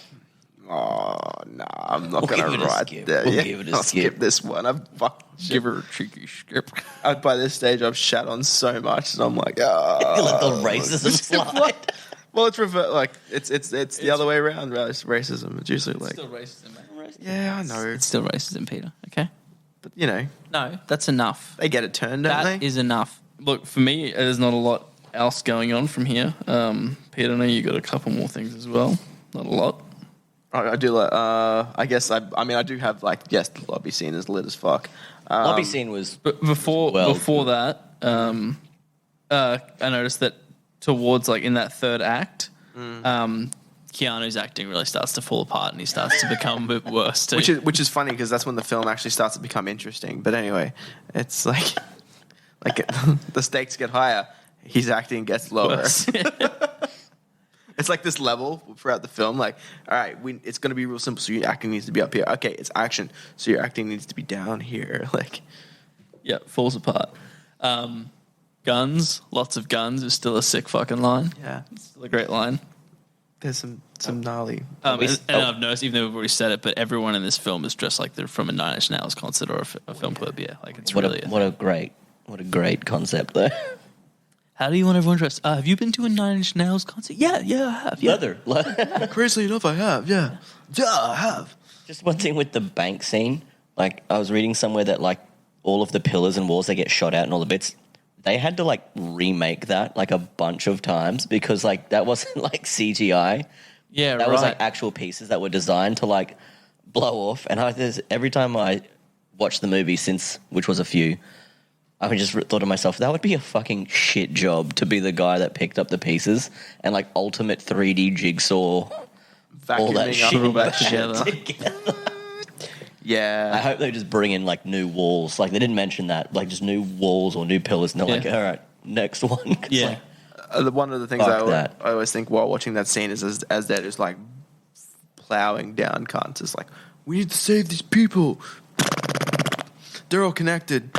oh no, I'm not We'll gonna give it a write skip. that. We'll Yeah, give it a I'll skip. skip this one. Give her a cheeky skip. By this stage, I've shat on so much, and I'm like, You let oh. the racism slide. Well, it's like it's the other way around. Racism. It's usually like, Still racism, mate. yeah, I know, It's still racism, Peter. Okay? but you know, No, that's enough. they get it turned, don't That they? is enough. Look, for me, there's not a lot else going on from here. Peter, I know you got a couple more things as well. Not a lot. I do like. I guess I mean, I do have like, yes, the lobby scene is lit as fuck. Lobby scene was But before that, I noticed that towards like in that third act, Keanu's acting really starts to fall apart and he starts to become a bit worse too. which is funny because that's when the film actually starts to become interesting. But anyway, it's like the stakes get higher. His acting gets lower. Worse. It's like this level throughout the film. Like, all right, it's going to be real simple. So your acting needs to be up here. Okay, it's action. So your acting needs to be down here. Like, Yeah, falls apart. Guns, lots of guns is still a sick fucking line. yeah, It's still a great line. there's some gnarly. And I've noticed, even though we've already said it, but everyone in this film is dressed like they're from a Nine Inch Nails concert or a film clip. Yeah, like it's what really a great concept though. How do you want everyone dressed? Have you been to a Nine Inch Nails concert? Yeah, I have. Yeah. Leather. Crazily enough, I have. Yeah, I have. Just one thing with the bank scene. Like, I was reading somewhere that, like, all of the pillars and walls that get shot out and all the bits, they had to, like, remake that, like, a bunch of times because, like, that wasn't, like, CGI. Yeah, That right. was, like, actual pieces that were designed to, like, blow off. And every time I watched the movie since, which was a few, I just thought to myself, that would be a fucking shit job to be the guy that picked up the pieces and, like, ultimate 3D jigsaw all that Vacuuming shit up all that together. together. Yeah. I hope they just bring in like new walls. Like they didn't mention that, like just new walls or new pillars. And they're like, Yeah. all right, next one. 'Cause, Yeah. like, One of the things Fuck that. I always think while watching that scene is as they're just like plowing down cunts, it's like, we need to save these people. They're all connected.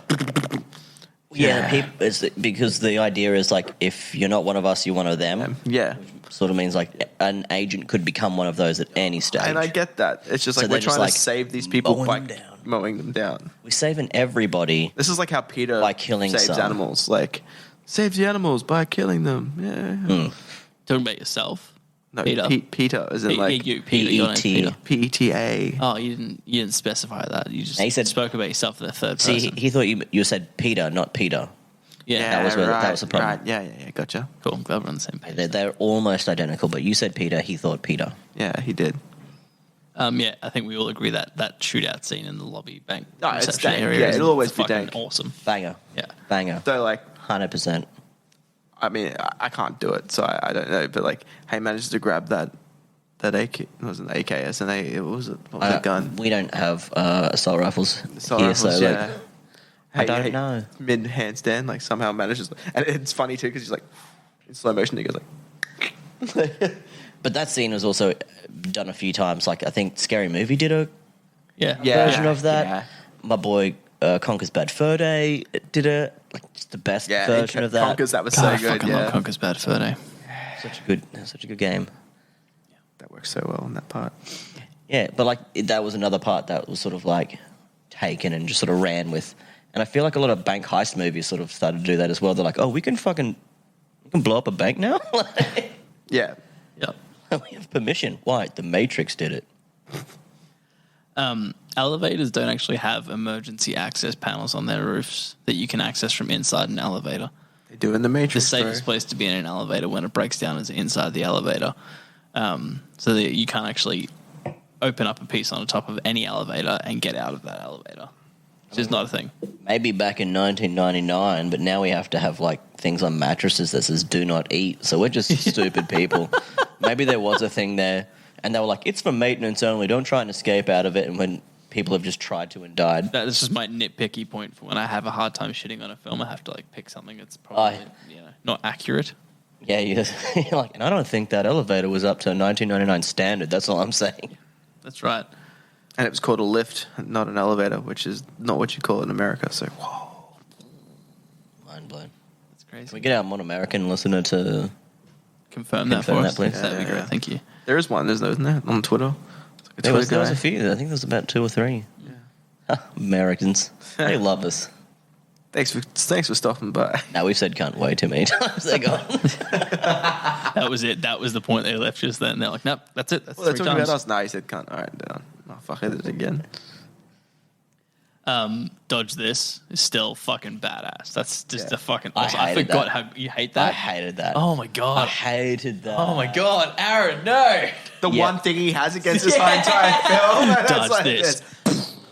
yeah, it's because the idea is like if you're not one of us, you're one of them. Yeah. Sort of means like an agent could become one of those at any stage. And I get that. It's just So like they're we're just, trying like, to save these people mowing by them down. mowing them down. We're saving everybody. This is like how Peter By killing saves some. animals. Like, saves the animals by killing them. Yeah. Talking about yourself. No, Peter. Peter is in Yeah, like you, Peter. Your name's P.E.T.. Peter. PETA. Oh, you didn't specify that. You just He said- spoke about yourself in the third See, person. he thought you said Peter, not Peter. yeah, that was the problem. Right. Yeah, gotcha. cool. I'm glad we're on the same page. They're almost identical, but you said Peter, he thought Peter. Yeah, he did. Yeah, I think we all agree that shootout scene in the lobby bank No, it's reception dank. area Yeah, is it'll always be fucking dank. awesome. Banger. Yeah. Banger. So like, 100%. I mean, I can't do it, so I don't know. But like, he managed to grab that AK. It wasn't an AKS, and what was it? What was that gun? We don't have assault rifles Assault here, rifles, so yeah. like, I don't know. Mid handstand, like somehow manages, and it's funny too because he's like in slow motion. He goes like, But that scene was also done a few times. Like I think Scary Movie did a Yeah. version of that. yeah. My boy Conker's Bad Fur Day did a like just the best yeah, version of that. Conker's, that was God, I so good. fucking Yeah, love Conker's Bad Fur Day. Such a good game. that works so well in that part. Yeah, but like that was another part that was sort of like taken and just sort of ran with. And I feel like a lot of bank heist movies sort of started to do that as well. They're like, oh, we can blow up a bank now. Yeah, Yep. We have permission. Why? The Matrix did it. Elevators don't actually have emergency access panels on their roofs that you can access from inside an elevator. they do in the The Matrix. safest place to be in an elevator when it breaks down is inside the elevator, so that you can't actually open up a piece on the top of any elevator and get out of that elevator. Which is not a thing. Maybe back in 1999, but now we have to have like things on mattresses that says "do not eat." So we're just stupid people. Maybe there was a thing there, and they were like, "It's for maintenance only. Don't try and escape out of it." And when people have just tried to and died, That's just my nitpicky point for when I have a hard time shitting on a film. I have to like pick something that's probably not accurate. yeah, you're like, and I don't think that elevator was up to 1999 standard. That's all I'm saying. That's right. and it was called a lift, not an elevator, which is not what you call it in America. So, whoa. Mind blown. That's crazy. Can we get our Mon American listener to? confirm that for confirm us? that, please? That'd be Yeah, great. yeah. Thank you. There is one, isn't there, on Twitter? It's like a There was Twitter a guy. few. I think there was about 2 or 3. Yeah. Americans, they love us. Thanks for stopping by. Now we've said cunt way too many times. They're gone. That was it. That was the point they left just then. They're like, nope, that's it. That's Well, they're 3 talking times. about us. No, he said cunt. All right, done. Oh, fuck, I did it again. Dodge This is still fucking badass. That's just Yeah. a fucking I awesome. I hated forgot that. how you hate I that. hated that. Oh my I god. hated that. Oh my god, Aaron, no. The Yeah. one thing he has against this whole entire film. That's Dodge like this.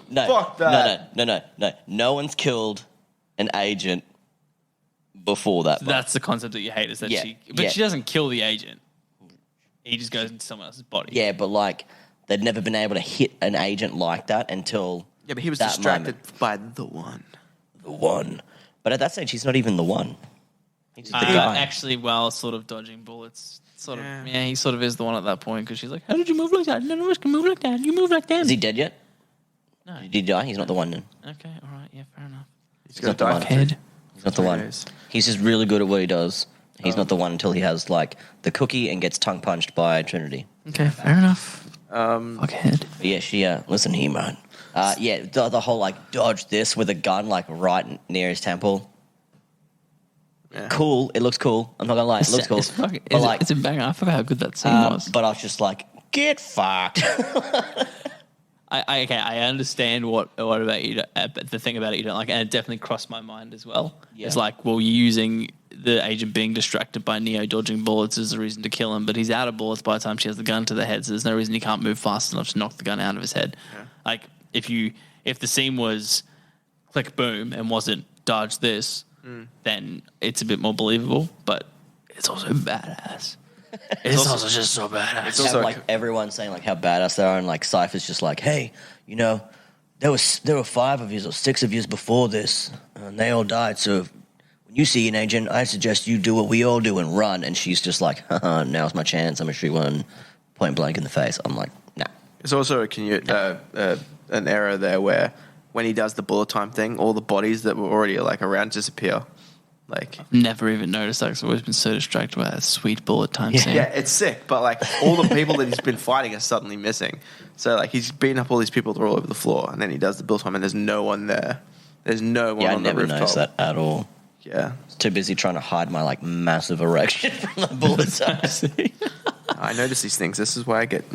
No, Fuck that. No. No one's killed an agent before that. part. That's the concept that you hate is that Yeah, she yeah. she doesn't kill the agent. He just goes into someone else's body. Yeah, but like they'd never been able to hit an agent like that until Yeah, but he was that distracted moment. by the one. The one. But at that stage, he's not even the one. He's just the guy. Actually, while sort of dodging bullets, sort of. Yeah. Yeah, he sort of is the one at that point because she's like, "How did you move like that? None of us can move like that. You move like that." Is he dead yet? No. Did he die? He's not the one then. Okay, all right, yeah, fair enough. He's not the die one. for Head. He's not the 3 one. days. He's just really good at what he does. He's not the one until he has like the cookie and gets tongue punched by Trinity. Okay, fair enough. Fuckhead. But yeah, she listen here, man. Yeah, the whole like dodge this with a gun like right near his temple. cool. It looks cool. I'm not gonna lie, it looks cool. It's, fucking, But, like, it's a banger. I forgot how good that scene was. but I was just like, get fucked. I understand what about you. The thing about it you don't like, and it definitely crossed my mind as well. Yeah. It's like, well, you're using the agent being distracted by Neo dodging bullets as a reason to kill him, but he's out of bullets by the time she has the gun to the head, so there's no reason he can't move fast enough to knock the gun out of his head. Yeah. Like if the scene was click boom and wasn't dodge this, then it's a bit more believable. But it's also badass. It's also just so badass. It's also like everyone saying like how badass they are, and like Cypher's just like, hey, you know, there were 5 of you or 6 of you before this, and they all died. So when you see an agent, I suggest you do what we all do and run. And she's just like, now's my chance. I'm gonna shoot one point blank in the face. I'm like, nah. It's also an error there where when he does the bullet time thing, all the bodies that were already like around disappear. Like, never even noticed that because I've always been so distracted by that sweet bullet time scene. Yeah, it's sick, but like all the people that he's been fighting are suddenly missing. So like he's beating up all these people that are all over the floor, and then he does the bullet time, and there's no one there. There's no one on the rooftop. I never noticed that at all. Yeah, I was too busy trying to hide my like massive erection from the bullet time scene. I notice these things. This is why I get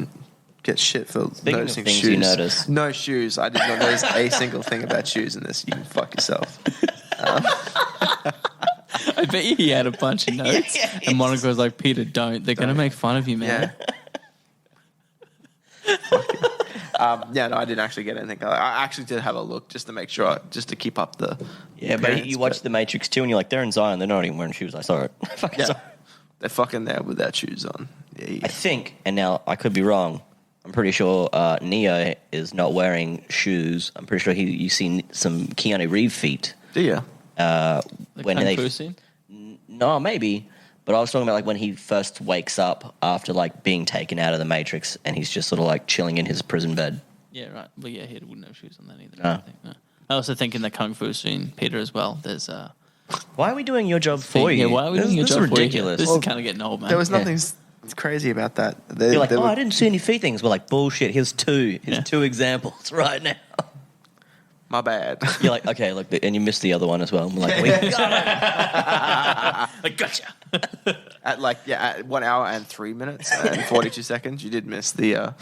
shit for Speaking noticing of things shoes. you notice. No shoes. I did not notice a single thing about shoes in this. You can fuck yourself. I bet you he had a bunch of notes, and Monica was like, "Peter, don't. They're going to make fun of you, man." Yeah. No, I didn't actually get anything. I actually did have a look just to make sure, just to keep up the. Yeah, but you watch The Matrix 2 and you're like, they're in Zion. They're not even wearing shoes. I saw it. Yeah, they're fucking there without shoes on. Yeah. I think, and now I could be wrong. I'm pretty sure Neo is not wearing shoes. I'm pretty sure you see some Keanu Reeves feet. Do you? When they scene? No, maybe. But I was talking about like when he first wakes up after like being taken out of the Matrix, and he's just sort of like chilling in his prison bed. Yeah, right. Well, yeah, he wouldn't have shoes on that either. No. I think. No. I also think in the Kung Fu scene, Peter, as well, there's Why are we doing your job for you? Yeah, why are we doing your This job is ridiculous. for you? This is kind of getting old, man. There was nothing crazy about that. You're like, I didn't see any feet things. We're like, bullshit. Here's 2. Here's 2 examples right now. My bad. You're like, okay, look, and you missed the other one as well. I'm like, we got it. I gotcha. At 1 hour and 3 minutes and 42 seconds, you did miss the.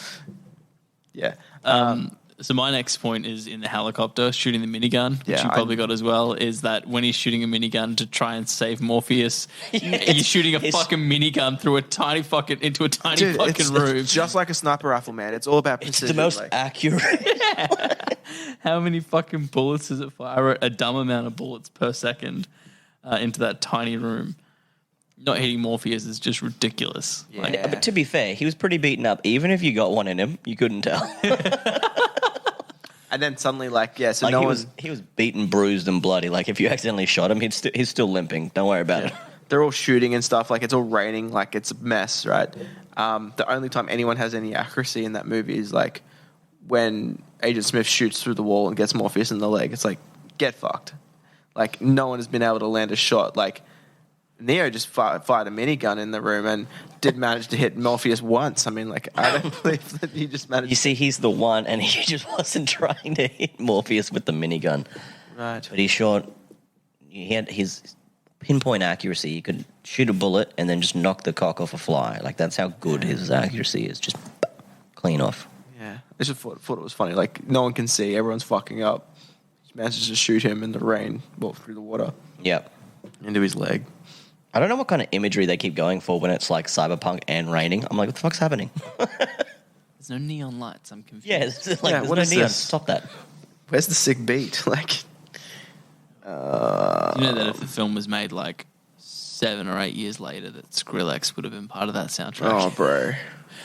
So my next point is in the helicopter shooting the minigun, which Yeah, you probably got as well, is that when he's shooting a minigun to try and save Morpheus, you're shooting a fucking minigun through into a tiny room. It's just like a sniper rifle, man. It's all about It's precision. the most accurate. How many fucking bullets does it fire? A dumb amount of bullets per second into that tiny room. Not hitting Morpheus is just ridiculous. Yeah. Like, But to be fair, he was pretty beaten up. Even if you got one in him, you couldn't tell. And then suddenly, so Like he was beaten, bruised, and bloody. Like if you accidentally shot him, he's still limping. Don't worry about it. they're all shooting and stuff. Like it's all raining. Like it's a mess, right? The only time anyone has any accuracy in that movie is like when Agent Smith shoots through the wall and gets Morpheus in the leg. It's like, get fucked. Like no one has been able to land a shot. Like Neo just fired a minigun in the room and did manage to hit Morpheus once. I mean, like I don't believe that he just managed. You see, he's the one, and he just wasn't trying to hit Morpheus with the minigun. Right. But he shot. He had his pinpoint accuracy. He could shoot a bullet and then just knock the cock off a fly. Like that's how good his accuracy is. Just clean off. Yeah, I just thought it was funny. Like no one can see. Everyone's fucking up. He manages to shoot him in the rain, through the water, Yep. into his leg. I don't know what kind of imagery they keep going for when it's like cyberpunk and raining. I'm like, what the fuck's happening? there's no neon lights. I'm confused. Yeah, it's like, Yeah, there's what no is neon. this? Stop that. Where's the sick beat? Like, You know that if the film was made like 7 or 8 years later, that Skrillex would have been part of that soundtrack. oh, bro. I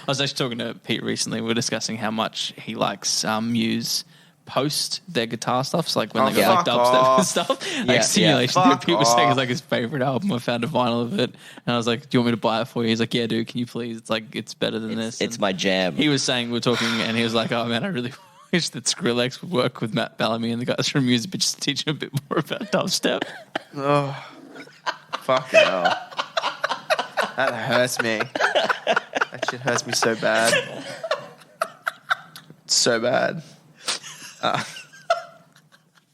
was actually talking to Pete recently. We were discussing how much he likes Muse post their guitar stuff. So like when they got like fuck dubstep off. and stuff, Yeah, like Simulation. fuck People saying off. it's like his favorite album. I found a vinyl of it, and I was like, "Do you want me to buy it for you?" He's like, "Yeah, dude. Can you please? It's like it's better than this." It's And my jam. He was saying we were talking, and he was like, "Oh man, I really wish that Skrillex would work with Matt Bellamy and the guys from Muse, but just teach him a bit more about dubstep." Oh, fucking hell. That hurts me. That shit hurts me so bad. So bad.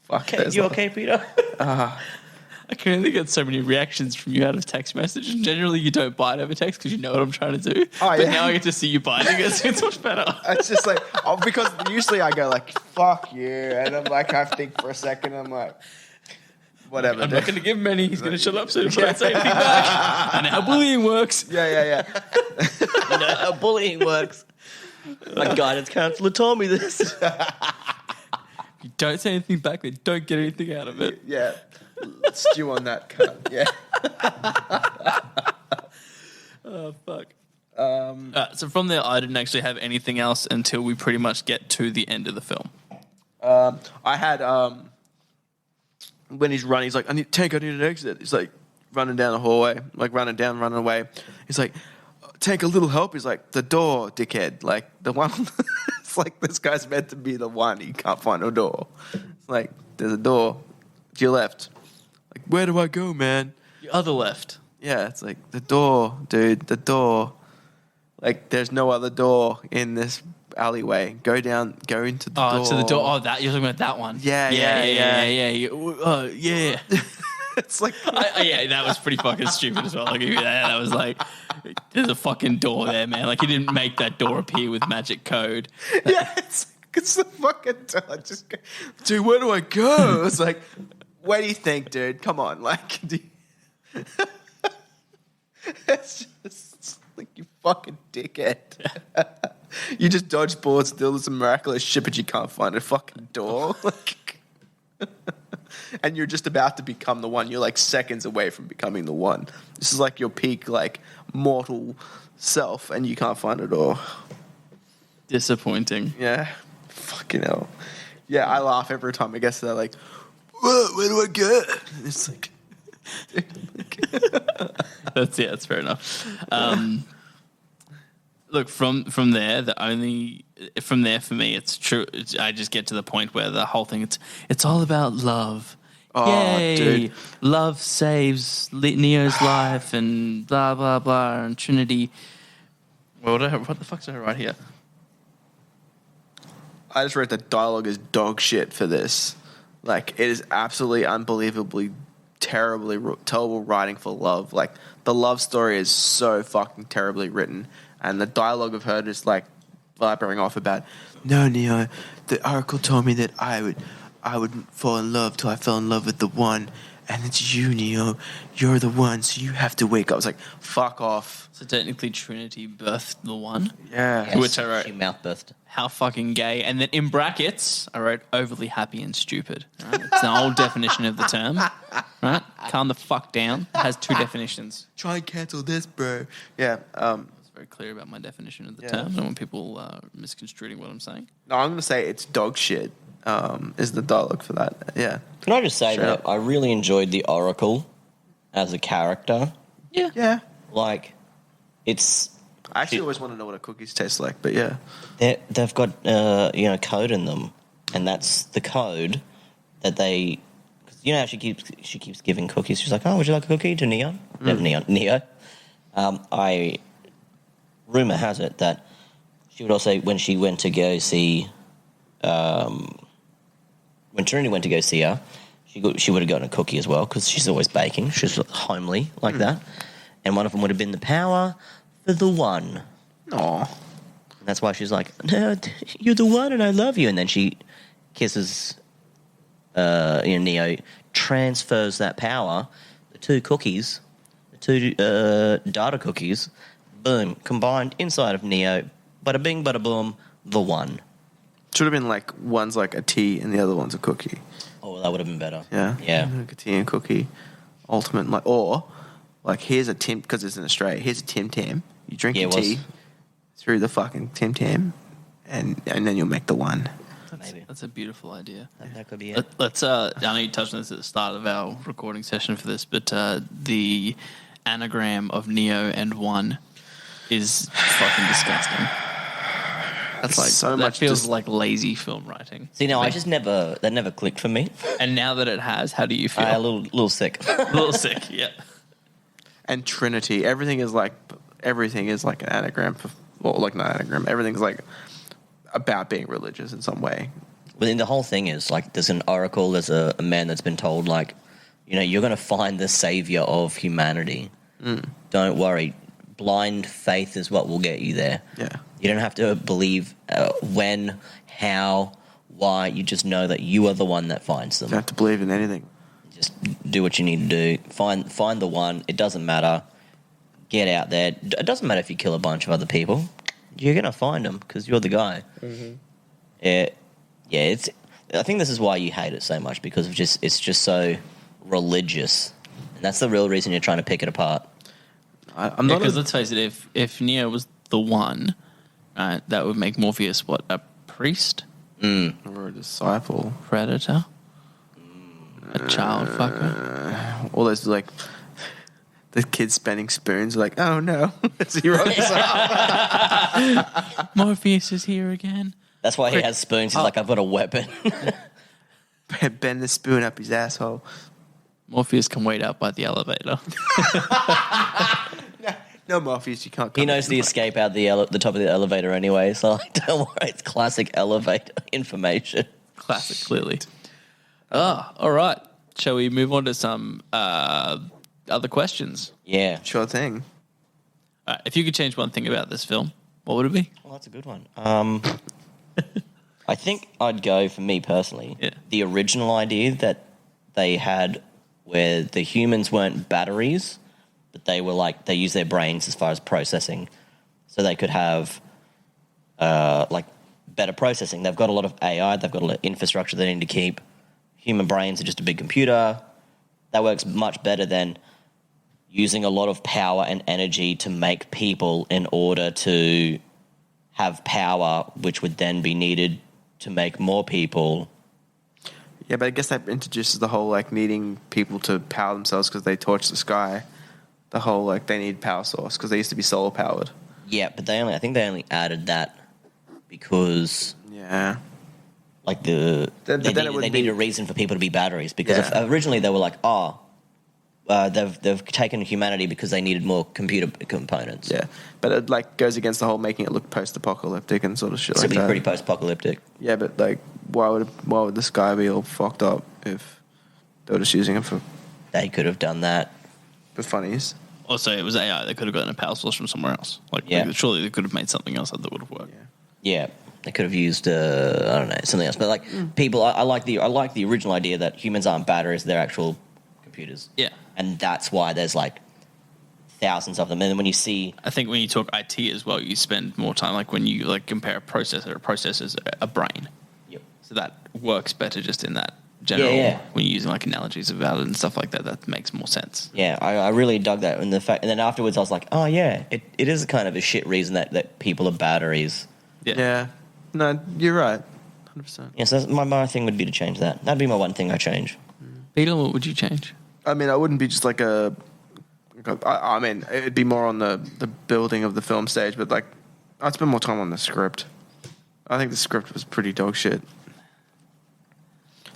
Fuck. Okay, you okay, Peter? I I can only get so many reactions from you out of text message. And generally, you don't bite over text because you know what I'm trying to do. Oh, but yeah. now I get to see you biting. It's much better. It's just like, because usually I go like, fuck you. And I'm like, I think for a second, I'm like, whatever. I'm not going to give him any. He's going to shut up soon if I don't say anything back. I know how bullying works. Yeah. You know how bullying works. My guidance counselor told me this. If you don't say anything back, then don't get anything out of it. Yeah. Stew on that cut. Yeah. Oh, fuck. So from there, I didn't actually have anything else until we pretty much get to the end of the film. I had, when he's running, he's like, I need an exit. He's like running down the hallway, like running away. He's like, Tank, a little help. He's like, the door, dickhead. Like, the one, it's like, this guy's meant to be the one. He can't find a door. It's like, there's a door to your left. Like, where do I go, man? The other left. Yeah, it's like, the door, dude, the door. Like, there's no other door in this alleyway. Go into the door. Oh, to the door. Oh, that you're talking about that one. Yeah. Yeah. It's like, Yeah, that was pretty fucking stupid as well. Like, that was like, there's a fucking door there, man. Like, he didn't make that door appear with magic code. yeah, it's the fucking door. Just go, dude, where do I go? It's like, what do you think, dude? Come on, like, it's just like, you fucking dickhead. You just dodge bullets, still some miraculous shit, but you can't find a fucking door. Like, and you're just about to become the one. You're like seconds away from becoming the one. This is like your peak, like, mortal self, and you can't find a door. Disappointing. Yeah. Fucking hell. Yeah, I laugh every time I get to that, like, where do I go? And it's like, That's fair enough. Look, from there, from there for me, it's true. I just get to the point where the whole thing, it's all about love. Oh, Yay! dude. Love saves Neo's life and blah blah blah and Trinity. Well, what the fuck's I write here? I just wrote that dialogue is dog shit for this. Like, it is absolutely unbelievably terrible writing for love. Like, the love story is so fucking terribly written, and the dialogue of her just like blabbering off about, no, Neo, the oracle told me that I would fall in love till I fell in love with the one, and it's you, Neo. You're the one, so you have to wake up. I was like, fuck off. So technically, Trinity birthed the one. Yeah. Yes, Which I wrote. She mouth burst. How fucking gay. And then in brackets, I wrote overly happy and stupid. Right? It's an old definition of the term. Right? Calm the fuck down. It has two definitions. Try and cancel this, bro. Yeah. I was very clear about my definition of the term. I don't want people misconstruing what I'm saying. No, I'm going to say it's dog shit, is the dialogue for that. Yeah. Can I just say Sure. that I really enjoyed the Oracle as a character. Yeah. Yeah. Like, it's I actually always want to know what a cookies taste like, but yeah. they've got code in them, and that's the code that they. Cause you know how she keeps giving cookies. She's like, "Oh, would you like a cookie to Neo?" Neo. Rumor has it that she would also, when she went to go see, when Trinity went to go see her, she would have gotten a cookie as well, because she's always baking. She's homely like that, and one of them would have been the power for the one. Aw. And that's why she's like, "No, you're the one, and I love you." And then she kisses, Neo, transfers that power, the two cookies, the two data cookies, boom, combined inside of Neo. Bada bing, bada boom, the one. Should have been like, one's like a tea and the other one's a cookie. Oh, that would have been better. Yeah. Yeah. Like a tea and cookie. Ultimate, like, or, like, here's a Tim, because it's in Australia, here's a Tim Tam. You drink Yeah, your it was. tea through the fucking Tim Tam, and then you'll make the one. Maybe. That's a beautiful idea. That could be it. Let's. I know you touched on this at the start of our recording session for this, but the anagram of Neo and One is fucking disgusting. That's like so That much. feels like lazy film writing. See, no, that never clicked for me. And now that it has, how do you feel? A little sick. A little sick, yeah. And Trinity, everything is like an anagram for, well, like not anagram. Everything's like about being religious in some way. Well, then the whole thing is like, there's an oracle, there's a man that's been told, like, you're going to find the savior of humanity. Don't worry. Blind faith is what will get you there. Yeah. You don't have to believe when, how, why. You just know that you are the one that finds them. You don't have to believe in anything. Just do what you need to do. Find the one. It doesn't matter. Get out there. It doesn't matter if you kill a bunch of other people. You're going to find them because you're the guy. I think this is why you hate it so much, because it's just so religious. And that's the real reason you're trying to pick it apart. I'm not because let's face it, if Neo was the one, right, that would make Morpheus what, a priest, or a disciple, predator, a child fucker. All those like the kids spending spoons, like, oh no, it's heroic. Morpheus is here again. That's why he has spoons. He's like, I've got a weapon. Bend the spoon up his asshole. Morpheus can wait out by the elevator. No, Morpheus, you can't. He knows the escape out the top of the elevator anyway, so don't worry. It's classic elevator information. Classic, clearly. All right. Shall we move on to some other questions? Yeah. Sure thing. All right. If you could change one thing about this film, what would it be? Well, that's a good one. I think I'd go, for me personally, the original idea that they had where the humans weren't batteries, but they were like, they use their brains as far as processing. So they could have like better processing. They've got a lot of AI, they've got a lot of infrastructure they need to keep. Human brains are just a big computer. That works much better than using a lot of power and energy to make people in order to have power, which would then be needed to make more people. Yeah, but I guess that introduces the whole like needing people to power themselves because they torch the sky. The whole like they need power source because they used to be solar powered. Yeah, but I think they only added that because like they needed a reason for people to be batteries, because originally they were like, they've taken humanity because they needed more computer components. Yeah, but it like goes against the whole making it look post-apocalyptic and sort of shit So like it'd be that. pretty post-apocalyptic. Yeah, but like, why would the sky be all fucked up if they were just using it for They could have done that. funnies? Also, it was AI. They could have gotten a power source from somewhere else. Surely they could have made something else that would have worked. Yeah, they could have used I don't know, something else. But like people, I like the original idea that humans aren't batteries; they're actual computers. Yeah. And that's why there's like thousands of them. And then when you see, I think when you talk IT as well, you spend more time, like when you like compare a processor's a brain. Yep. So that works better just in that general. When you're using like analogies about it and stuff like that, that makes more sense. yeah, I really dug that. And and then afterwards, I was like, oh yeah, it is kind of a shit reason that people are batteries. Yeah. No, you're right. 100%. Yeah, so my thing would be to change that. That'd be my one thing I change. Peter, what would you change? I mean, I wouldn't be just like I mean, it'd be more on the building of the film stage, but like, I'd spend more time on the script. I think the script was pretty dog shit.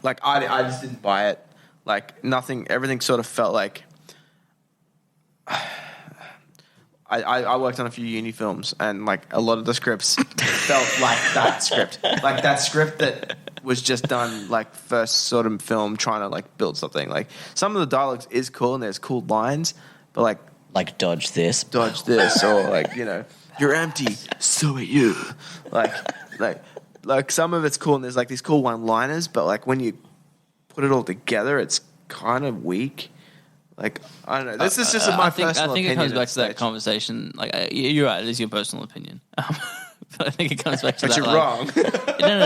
Like, I just didn't buy it. Like, everything sort of felt like... I worked on a few uni films, and like a lot of the scripts felt like that script. Like that script that was just done like first sort of film trying to like build something. Like some of the dialogues is cool and there's cool lines, but like dodge this, or like, you're empty, so are you. Like some of it's cool and there's like these cool one-liners, but like when you put it all together, it's kind of weak. Like, I don't know. This is just my personal opinion. I think it comes back to that conversation. Like, you're right. It is your personal opinion. But I think it comes back to but that. But you're wrong.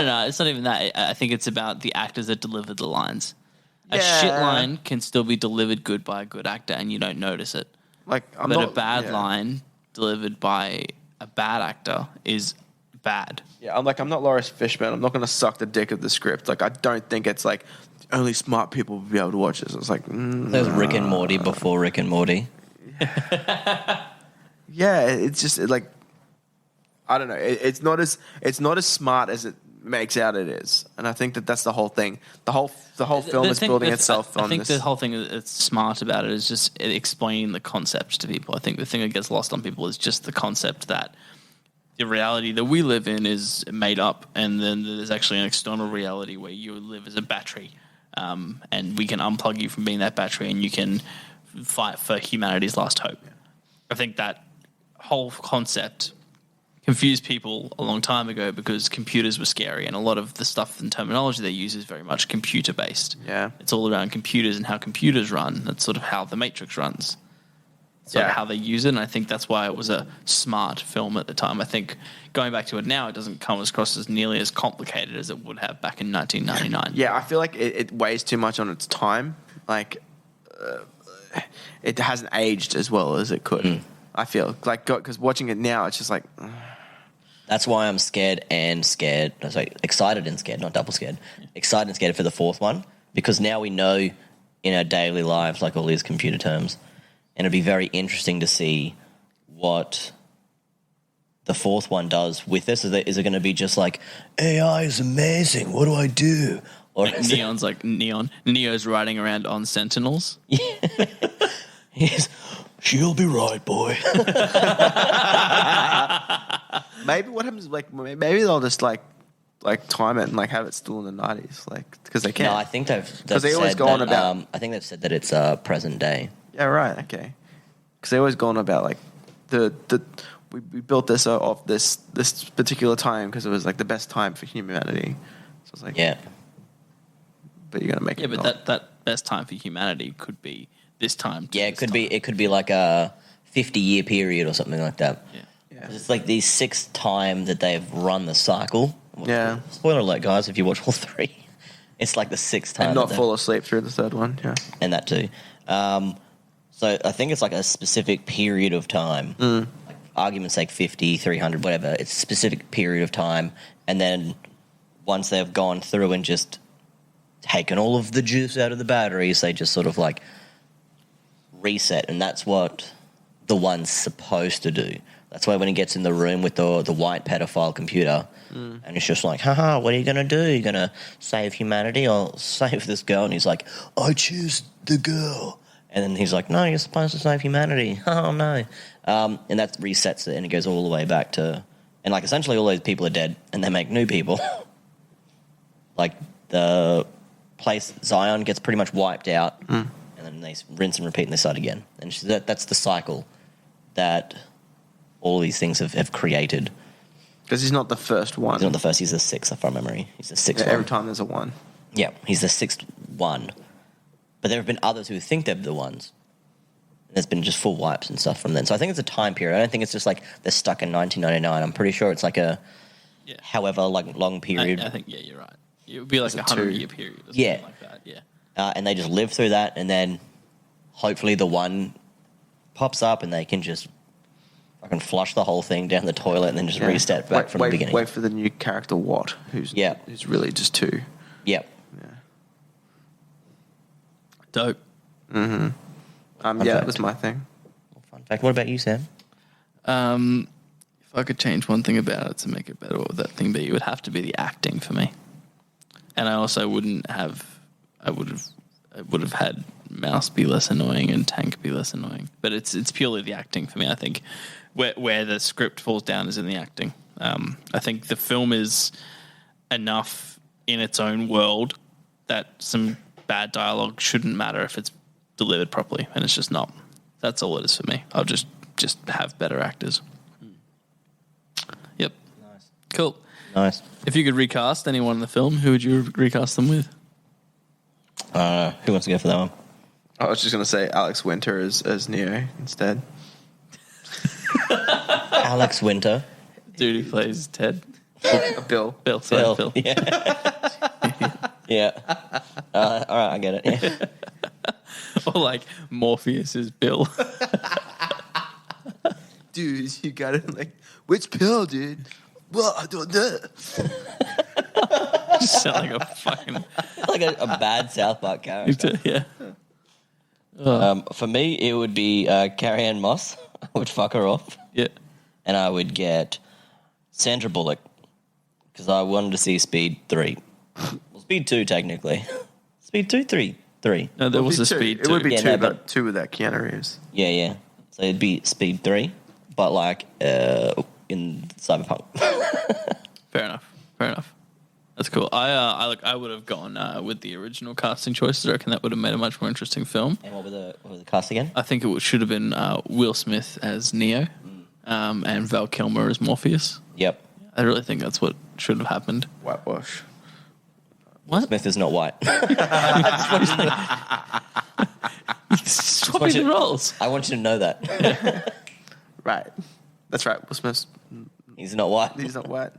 No. It's not even that. I think it's about the actors that deliver the lines. A shit line can still be delivered good by a good actor, and you don't notice it. Like, but a bad line delivered by a bad actor is bad. Yeah, I'm not Lawrence Fishburne. I'm not going to suck the dick of the script. Like, I don't think it's like only smart people will be able to watch this. It's like, there's Rick and Morty before Rick and Morty. Yeah, it's just like, I don't know. It's not as smart as it makes out it is, and I think that's the whole thing. The whole film is building itself on this. I think the whole thing that's smart about it is just explaining the concept to people. I think the thing that gets lost on people is just the concept that the reality that we live in is made up, and then there's actually an external reality where you live as a battery, and we can unplug you from being that battery, and you can fight for humanity's last hope. I think that whole concept confused people a long time ago because computers were scary, and a lot of the stuff and terminology they use is very much computer based. Yeah. It's all around computers and how computers run. That's sort of how the Matrix runs. Sort of how they use it, and I think that's why it was a smart film at the time. I think going back to it now, it doesn't come across as nearly as complicated as it would have back in 1999. Yeah, I feel like it weighs too much on its time. Like, it hasn't aged as well as it could. I feel like because watching it now, it's just like. That's why I'm scared and scared. Sorry, excited and scared, not double scared. Excited and scared for the fourth one because now we know in our daily lives like all these computer terms, and it'd be very interesting to see what the fourth one does with this. Is it going to be just like AI is amazing. What do I do? or Like Neon's like Neo's riding around on Sentinels. Yes. She'll be right, boy. Maybe what happens? Like maybe they'll just like time it and like have it still in the 90s, like because they can. No, I think they've they always said go on that, about. I think they've said that it's present day. Yeah, right. Okay. Because they always go on about like we built this off this particular time because it was like the best time for humanity. So it's like Yeah. But you're gonna make it. Yeah, but that best time for humanity could be this time. Yeah, it could be. It could be like a 50-year period or something like that. Yeah. 'Cause it's like the sixth time that they've run the cycle. Yeah. Spoiler alert, guys! If you watch all three, it's like the sixth time. And not that fall asleep through the third one. Yeah. and that too. So I think it's like a specific period of time. Like argument's sake, 50, 300, whatever. It's a specific period of time, and then once they've gone through and just taken all of the juice out of the batteries, they just sort of like reset, and that's what the one's supposed to do. That's why when he gets in the room with the white pedophile computer, and it's just like, haha, what are you going to do? You're going to save humanity or save this girl? And he's like, I choose the girl. and then he's like, no, you're supposed to save humanity. Oh, no. And that resets it, and it goes all the way back to... And, like, essentially all those people are dead, and they make new people. Like, the place, Zion, gets pretty much wiped out, and then they rinse and repeat, and they start again. And that's the cycle that all these things have created. Because he's not the first one. He's not the first, he's the sixth, from memory. He's the sixth one. Every time there's a one. Yeah, he's the sixth one. But there have been others who think they're the ones. And there's been just full wipes and stuff from then. So I think it's a time period. I don't think it's just like they're stuck in 1999. I'm pretty sure it's like a however like long period. I think, yeah, you're right. It would be like a 100-year period or something like that, yeah. And they just live through that, and then hopefully the one pops up and they can just fucking flush the whole thing down the toilet and then just reset back from the beginning. Wait for the new character Watt, who's really just two. Yep. Dope. Yeah, that was my thing. Fun fact. What about you, Sam? If I could change one thing about it to make it better, what would that thing be? It would have to be the acting for me. And I also wouldn't have... I would have had Mouse be less annoying and Tank be less annoying. But it's purely the acting for me, I think. Where the script falls down is in the acting. I think the film is enough in its own world that some bad dialogue shouldn't matter if it's delivered properly, and it's just not. That's all it is for me. I'll just have better actors. Yep. Nice. Cool. Nice. If you could recast anyone in the film, who would you recast them with? Who wants to go for that one? I was just going to say Alex Winter as Neo instead. Alex Winter. Dude who plays Ted. Bill. Bill. Sorry, Bill. Yeah. Yeah. All right, I get it. Yeah. Or like Morpheus is Bill. Dude, you got it. Like, which pill, dude? Well, I don't know. Just sound like a fucking... Like a bad South Park character. Yeah. For me, it would be Carrie Ann Moss. I would fuck her off. Yeah. And I would get Sandra Bullock because I wanted to see Speed 3. Well, Speed 2, technically. Speed 2, 3. No, there was a Speed 2. It would be Yeah, two, no, but two with that Keanu Reeves. Yeah. So it'd be Speed 3, but like in Cyberpunk. Fair enough. That's cool. I would have gone with the original casting choices. I reckon that would have made a much more interesting film. And what were the cast again? I think it should have been Will Smith as Neo, and Val Kilmer as Morpheus. Yep. I really think that's what should have happened. Whitewash. What? Smith is not white. Swapping the roles. I want you to know that. Right. That's right. Will Smith. He's not white. He's not white.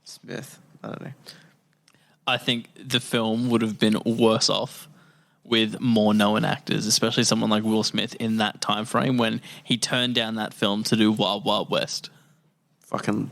Smith. I don't know. I think the film would have been worse off with more known actors, especially someone like Will Smith in that time frame when he turned down that film to do Wild Wild West. Fucking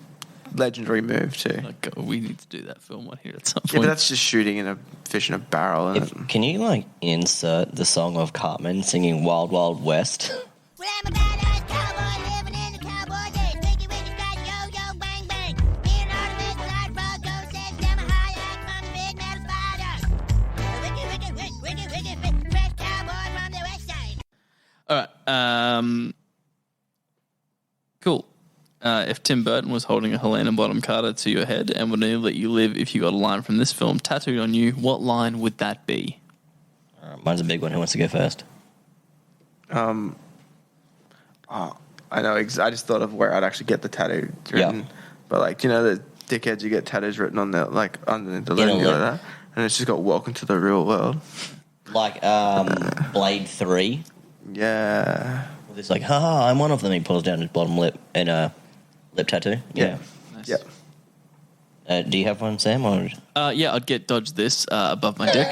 legendary move too. Like, we need to do that film one here at some point. Yeah, but that's just shooting in a fish in a barrel. Isn't it? Can you insert the song of Cartman singing Wild Wild West? Well, I'm a badass cowboy living in the cowboy days. Wiggy, wiggy, scratch, yo, yo, bang, bang. Me and Artemis, light road, go, set, down my high from the big metal spider. Wiggy, wiggy, wiggy, wiggy, wiggy, fresh cowboy from the west side. All right. Cool. If Tim Burton was holding a Helena Bonham Carter to your head and would only let you live if you got a line from this film tattooed on you, what line would that be? Mine's a big one. Who wants to go first? I know. I just thought of where I'd actually get the tattoo written. Yeah. But the dickheads, you get tattoos written on the underneath the leg, like that, and it's just got "Welcome to the real world." Like Blade 3. Yeah. It's like, haha, I'm one of them. He pulls down his bottom lip in a lip tattoo. Yeah. Nice. Yeah. Do you have one, Sam? Or Yeah, I'd get Dodge this above my dick.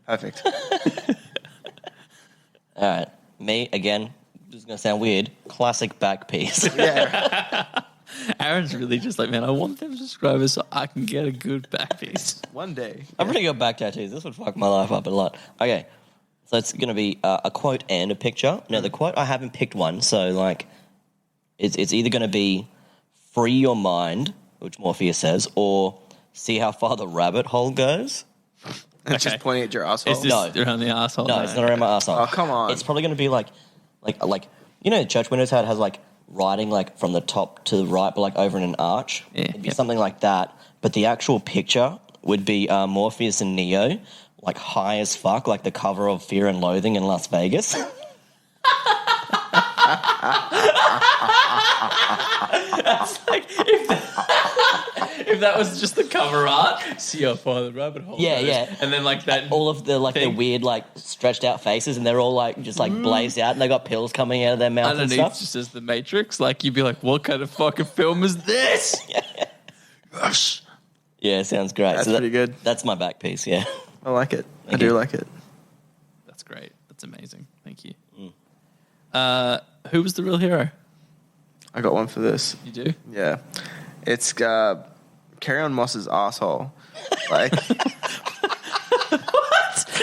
Perfect. all right, me again. This is gonna sound weird. Classic back piece. Yeah. Aaron's really just like, man, I want them subscribers so I can get a good back piece. One day. I've already got back tattoos. This would fuck my life up a lot. Okay, so it's gonna be a quote and a picture. Now the quote, I haven't picked one, so it's either gonna be "free your mind," which Morpheus says, or "see how far the rabbit hole goes." It's just pointing at your asshole. Is this around the asshole? No, it's not around my asshole. Oh, come on. It's probably going to be like church windows how it has writing from the top to the right, but over in an arch. Yeah, It'd be something like that. But the actual picture would be Morpheus and Neo, high as fuck, like the cover of Fear and Loathing in Las Vegas. That's if that was just the cover art, see how far the rabbit hole Yeah, goes. yeah. And then that all of the the thing. weird stretched out faces, and they're all just blazed out, and they got pills coming out of their mouth and underneath stuff. just as the Matrix, you'd be like, what kind of fucking film is this? Yes. Yeah, sounds great. That's pretty good. That's my back piece. Yeah. I like it. I Thank do you. like it. That's great. That's amazing. Thank you. Who was the real hero? I got one for this. You do? Yeah. It's Carry On Moss's asshole. What?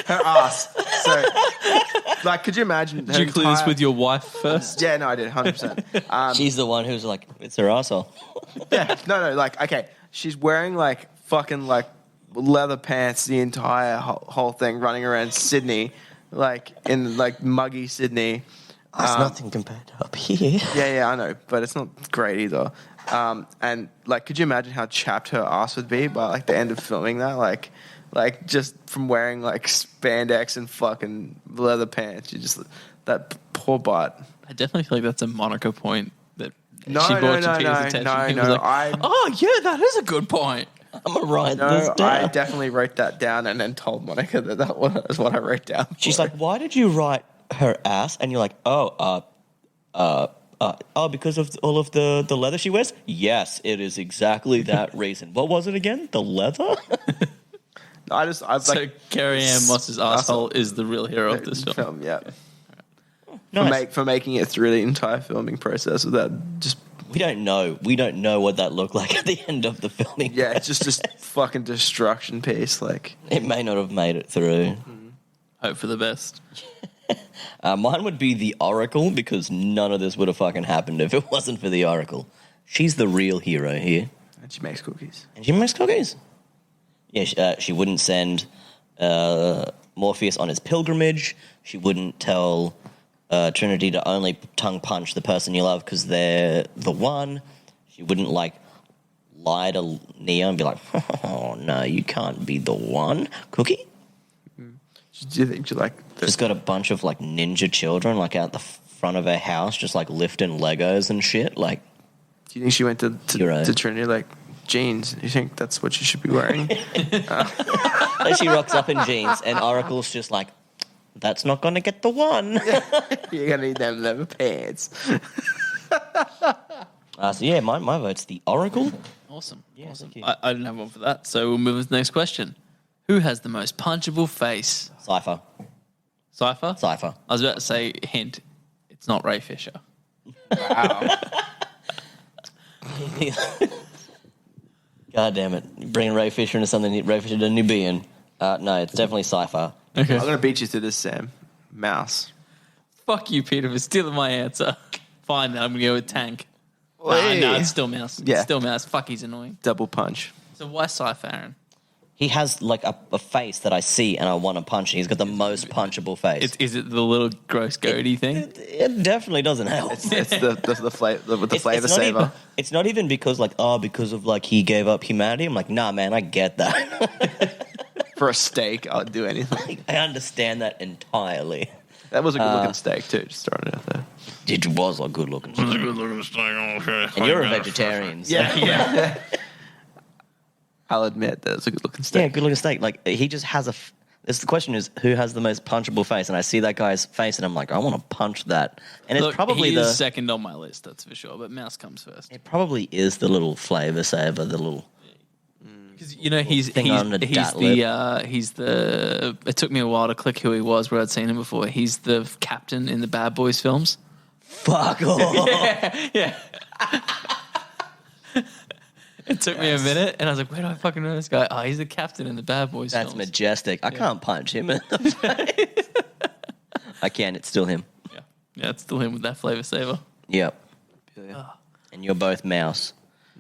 Her ass. So, could you imagine? Did you clear this with your wife first? Yeah, no, I did, 100%. She's the one who's like, it's her asshole. Yeah, no, okay. She's wearing fucking leather pants the entire whole thing, running around Sydney, in muggy Sydney. It's nothing compared to up here. Yeah, I know, but it's not great either. And could you imagine how chapped her ass would be by the end of filming that? Just from wearing spandex and fucking leather pants, that poor butt. I definitely feel like that's a Monica point that No, she no, brought no, to Peter's no, attention. no, He was no, like, I- oh, yeah, that is a good point. I'm going to write No, this down. I definitely wrote that down and then told Monica that was what I wrote down. She's like, why did you write her ass? And you're like, because of all of the leather she wears? Yes, it is exactly that reason. What was it again? The leather? So Carrie Ann Moss's asshole is the real hero of this film. Yeah. Nice. For making it through the entire filming process without just We don't know. We don't know what that looked like at the end of the filming. yeah, it's just this fucking destruction piece. It may not have made it through. Hope for the best. Mine would be the Oracle, because none of this would have fucking happened if it wasn't for the Oracle. She's the real hero here. and she makes cookies. And she makes cookies. Yeah, she wouldn't send Morpheus on his pilgrimage. She wouldn't tell Trinity to only tongue punch the person you love because they're the one. She wouldn't like lie to Neo and be like, "Oh no, you can't be the one." Cookie. Do you think she like? She's got a bunch of like ninja children like out the front of her house, just like lifting Legos and shit. Like, Do you think she went to Hero. Trinity like jeans? You think that's what you should be wearing? and she rocks up in jeans, and Oracle's just like, "That's not going to get the one." You're gonna need them leather pants. So yeah, my vote's the Oracle. Awesome. Yeah, awesome. thank you. I didn't have one for that, so we'll move on to the next question. Who has the most punchable face? Cypher. Cypher? Cypher. I was about to say, hint, it's not Ray Fisher. God damn it. You bring Ray Fisher into something Ray Fisher doesn't need to be in. No, it's definitely Cypher. Okay. I'm gonna beat you to this, Sam. Mouse. Fuck you, Peter, for stealing my answer. Fine, then I'm going to go with Tank. Hey. No, it's still Mouse. Yeah. Still Mouse. Fuck, he's annoying. Double punch. So why Cypher, Aaron? He has like a face that I see and I want to punch. He's got the most punchable face. Is it the little gross goatee thing? It definitely doesn't help. It's the flavor with the flavor it's not saver. even, it's not even because because of like he gave up humanity. I'm like, nah, man, I get that. For a steak, I'd do anything. I understand that entirely. That was a good looking steak too. Just throwing it out there. It was a good looking steak. And you're a vegetarian. So. Yeah. I'll admit that it's a good looking steak. Yeah, good looking steak. Like he just has the question is who has the most punchable face, and I see that guy's face, and I'm like, I want to punch that. And Look, it's probably he the is second on my list, that's for sure, but Mouse comes first. it probably is the little flavor saver, the little. Because he's Thing on the dat the it took me a while to click who he was, where I'd seen him before. He's the captain in the Bad Boys films. Fuck off. Yeah. It took me a minute, and I was like, where do I fucking know this guy? Oh, he's the captain in the Bad Boys That's films. majestic. I can't punch him in the face. I can. It's still him. Yeah, it's still him with that flavor saver. Yep. Yeah. And you're both Mouse.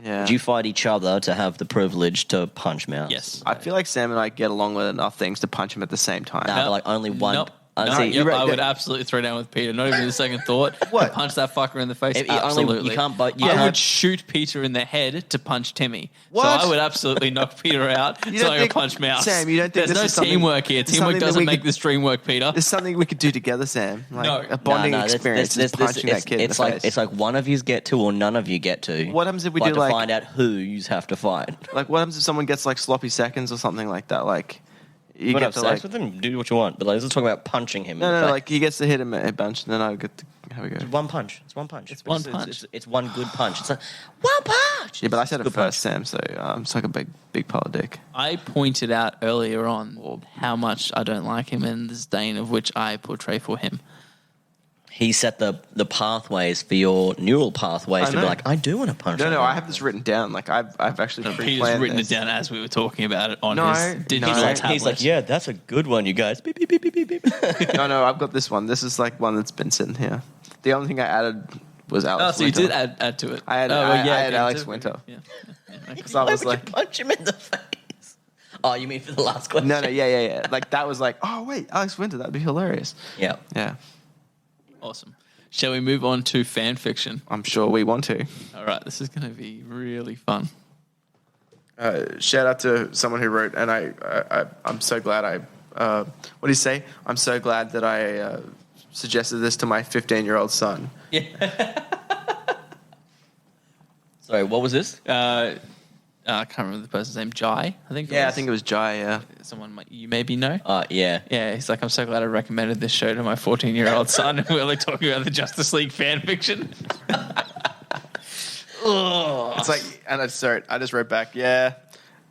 Yeah. Would you fight each other to have the privilege to punch Mouse? Yes. I feel like Sam and I get along with enough things to punch him at the same time. Nah, but like only one. Nope. See, Yep, I would absolutely throw down with Peter. Not even a second thought. What? Punch that fucker in the face. If you only- Absolutely. you can't but- you I can't- would shoot Peter in the head to punch Timmy. What? So I would absolutely knock Peter out You so don't I could think- punch Mouse. Sam, you don't think There's this no is something- teamwork here. it's Teamwork something that doesn't we make could- this dream work, Peter. There's something we could do together, Sam. Like No. a bonding that's- experience is punching that kid in it's the like face. it's like one of yous get to or none of you get to. What happens if we but do, to like- find out who yous have to fight? Like, what happens if someone gets like sloppy seconds or something like that? Like, you You get have to sex like, with him, do what you want. But like, let's talk about punching him. in the no, face. like he gets to hit him a bunch, and then I get to have a go. It's one punch. It's one punch. It's one punch. It's one good punch. It's like one punch. Yeah, but I said it Good first, Sam. So it's like a big pile of dick. I pointed out earlier on how much I don't like him and the disdain of which I portray for him. He set the pathways for your neural pathways I to be know. like, I do want to punch. No, that no, guy. I have this written down. Like I've actually Peter's pre-planned written this. it down as we were talking about it on No, his digital no. tablet. He's like, yeah, that's a good one, you guys. Beep, beep, beep, beep, beep, beep. No, I've got this one. This is like one that's been sitting here. The only thing I added was Alex. Oh, so you Winter. did add to it. I had- oh, I had okay, Alex so- Winter. Yeah. Because I Why was would like, you punch him in the face? Oh, you mean for the last question? no, yeah. Like that was like, oh wait, Alex Winter, that'd be hilarious. Yeah. Yeah, Awesome. Shall we move on to fan fiction? I'm sure we want to. All right, this is going to be really fun. Shout out to someone who wrote, and I'm so glad what do you say? I'm so glad that I suggested this to my 15-year-old son. Sorry, what was this? I can't remember the person's name. Jai, I think. Yeah, I think it was Jai. Yeah, someone you maybe know. Yeah. Yeah, he's like, I'm so glad I recommended this show to my 14-year-old son, and we're like talking about the Justice League fan fiction. it's like, and I just wrote back, yeah,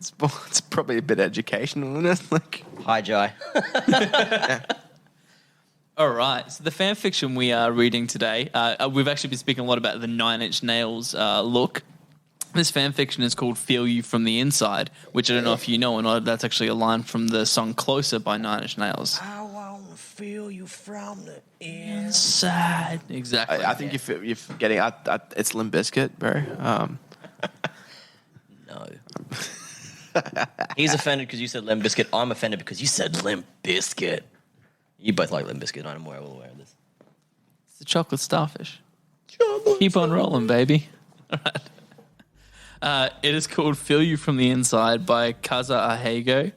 it's probably a bit educational, isn't it? Like, Hi, Jai. All right, so the fan fiction we are reading today, we've actually been speaking a lot about the Nine Inch Nails look. This fan fiction is called Feel You From the Inside, which I don't know if you know or not. That's actually a line from the song Closer by Nine Inch Nails. I want to feel you from the inside. Inside. Exactly. I think you're forgetting. It's Limp Bizkit, bro. No. He's offended because you said Limp Bizkit. I'm offended because you said Limp Bizkit. You both like Limp Bizkit. I'm well aware of this. It's the chocolate starfish. Keep on rolling, baby. All right. It is called Feel You From the Inside by Kaza Ahego.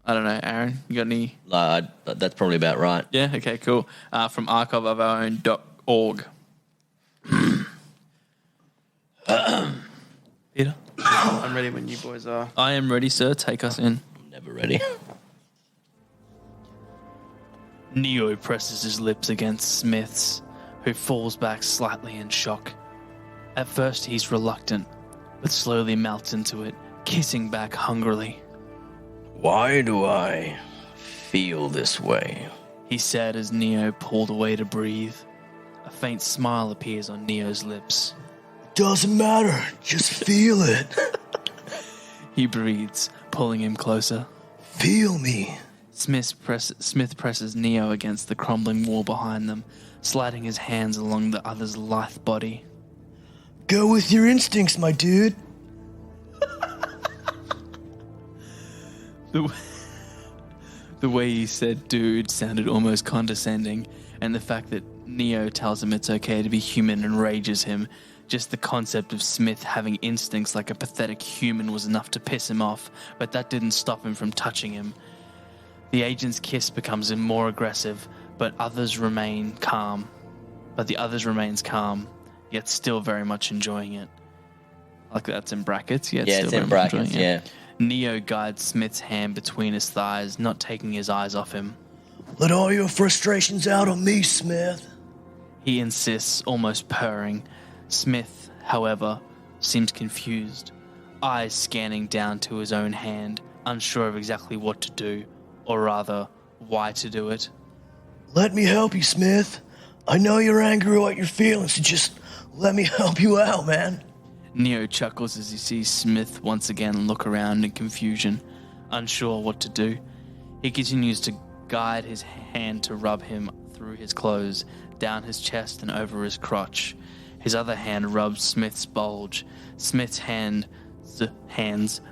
I don't know, Aaron, you got any? That's probably about right. Yeah, okay, cool. From archiveofourown.org. Peter? I'm ready when you boys are. I am ready, sir. Take us in. I'm never ready. Neo presses his lips against Smith's, who falls back slightly in shock. At first he's reluctant, but slowly melts into it, kissing back hungrily. Why do I feel this way? He said as Neo pulled away to breathe. A faint smile appears on Neo's lips. Doesn't matter. Just feel it. He breathes, pulling him closer. Feel me. Smith presses Neo against the crumbling wall behind them, sliding his hands along the other's lithe body. Go with your instincts, my dude. The way he said dude sounded almost condescending, and the fact that Neo tells him it's okay to be human enrages him. Just the concept of Smith having instincts like a pathetic human was enough to piss him off, but that didn't stop him from touching him. The agent's kiss becomes more aggressive, but the others remains calm, yet still very much enjoying it. Like that's in brackets, yet Yeah, still it's very in much brackets, enjoying it. yeah. Neo guides Smith's hand between his thighs, not taking his eyes off him. Let all your frustrations out on me, Smith. He insists, almost purring. Smith, however, seems confused, eyes scanning down to his own hand, unsure of exactly what to do, or rather, why to do it. Let me help you, Smith. I know you're angry at what you're feeling, so just let me help you out, man. Neo chuckles as he sees Smith once again look around in confusion, unsure what to do. He continues to guide his hand to rub him through his clothes, down his chest and over his crotch. His other hand rubs Smith's bulge. Smith's hands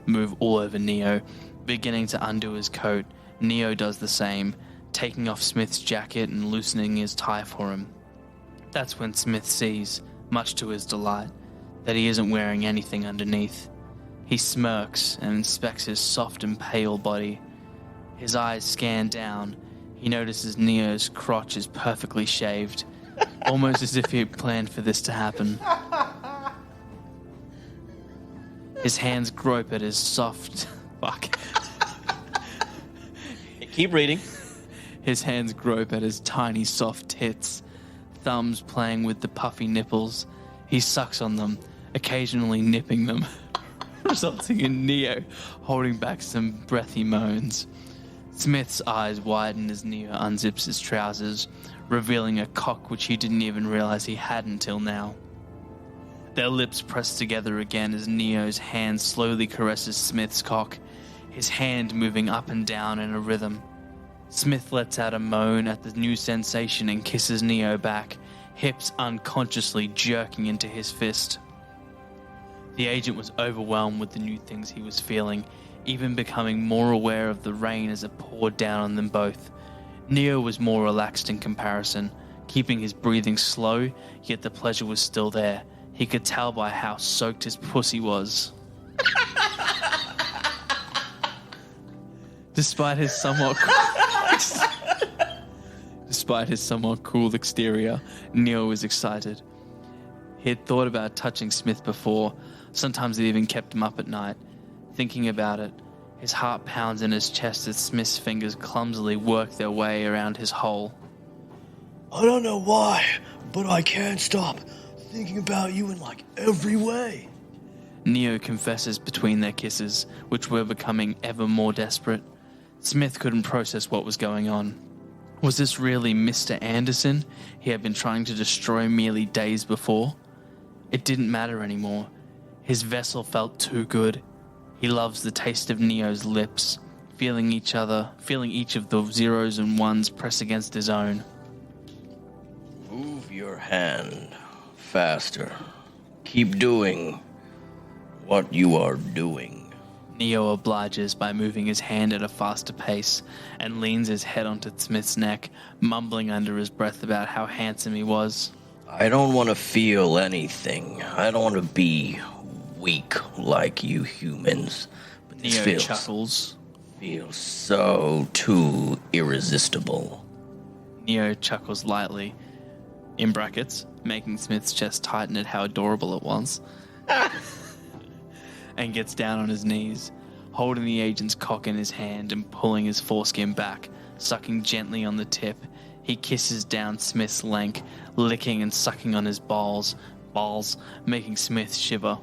move all over Neo, beginning to undo his coat. Neo does the same, taking off Smith's jacket and loosening his tie for him. That's when Smith sees, much to his delight, that he isn't wearing anything underneath. He smirks and inspects his soft and pale body. His eyes scan down. He notices Neo's crotch is perfectly shaved, almost as if he had planned for this to happen. His hands grope at his soft... Fuck. Keep reading. His hands grope at his tiny soft tits, thumbs playing with the puffy nipples. He sucks on them, occasionally nipping them, resulting in Neo holding back some breathy moans. Smith's eyes widen as Neo unzips his trousers, revealing a cock which he didn't even realize he had until now. Their lips press together again as Neo's hand slowly caresses Smith's cock, his hand moving up and down in a rhythm. Smith lets out a moan at the new sensation and kisses Neo back, hips unconsciously jerking into his fist. The agent was overwhelmed with the new things he was feeling, even becoming more aware of the rain as it poured down on them both. Neo was more relaxed in comparison, keeping his breathing slow, yet the pleasure was still there. He could tell by how soaked his pussy was. Despite his somewhat cool exterior, Neo was excited. He had thought about touching Smith before. Sometimes it even kept him up at night. Thinking about it, his heart pounds in his chest as Smith's fingers clumsily work their way around his hole. I don't know why, but I can't stop thinking about you in like every way. Neo confesses between their kisses, which were becoming ever more desperate. Smith couldn't process what was going on. Was this really Mr. Anderson he had been trying to destroy merely days before? It didn't matter anymore. His vessel felt too good. He loves the taste of Neo's lips, feeling each of the zeros and ones press against his own. Move your hand faster. Keep doing what you are doing. Neo obliges by moving his hand at a faster pace and leans his head onto Smith's neck, mumbling under his breath about how handsome he was. I don't want to feel anything. I don't want to be weak like you humans. But this Neo chuckles. feels so too irresistible. Neo chuckles lightly, in brackets, making Smith's chest tighten at how adorable it was, and gets down on his knees, holding the agent's cock in his hand and pulling his foreskin back, sucking gently on the tip. He kisses down Smith's leg, licking and sucking on his balls, making Smith shiver.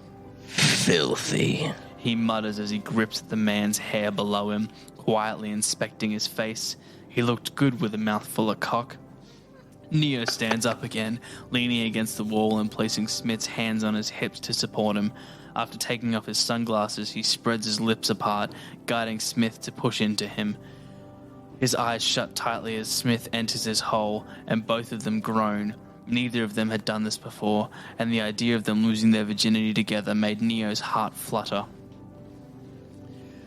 Filthy. He mutters as he grips at the man's hair below him, quietly inspecting his face. He looked good with a mouthful of cock. Neo stands up again, leaning against the wall and placing Smith's hands on his hips to support him. After taking off his sunglasses, he spreads his lips apart, guiding Smith to push into him. His eyes shut tightly as Smith enters his hole, and both of them groan. Neither of them had done this before, and the idea of them losing their virginity together made Neo's heart flutter.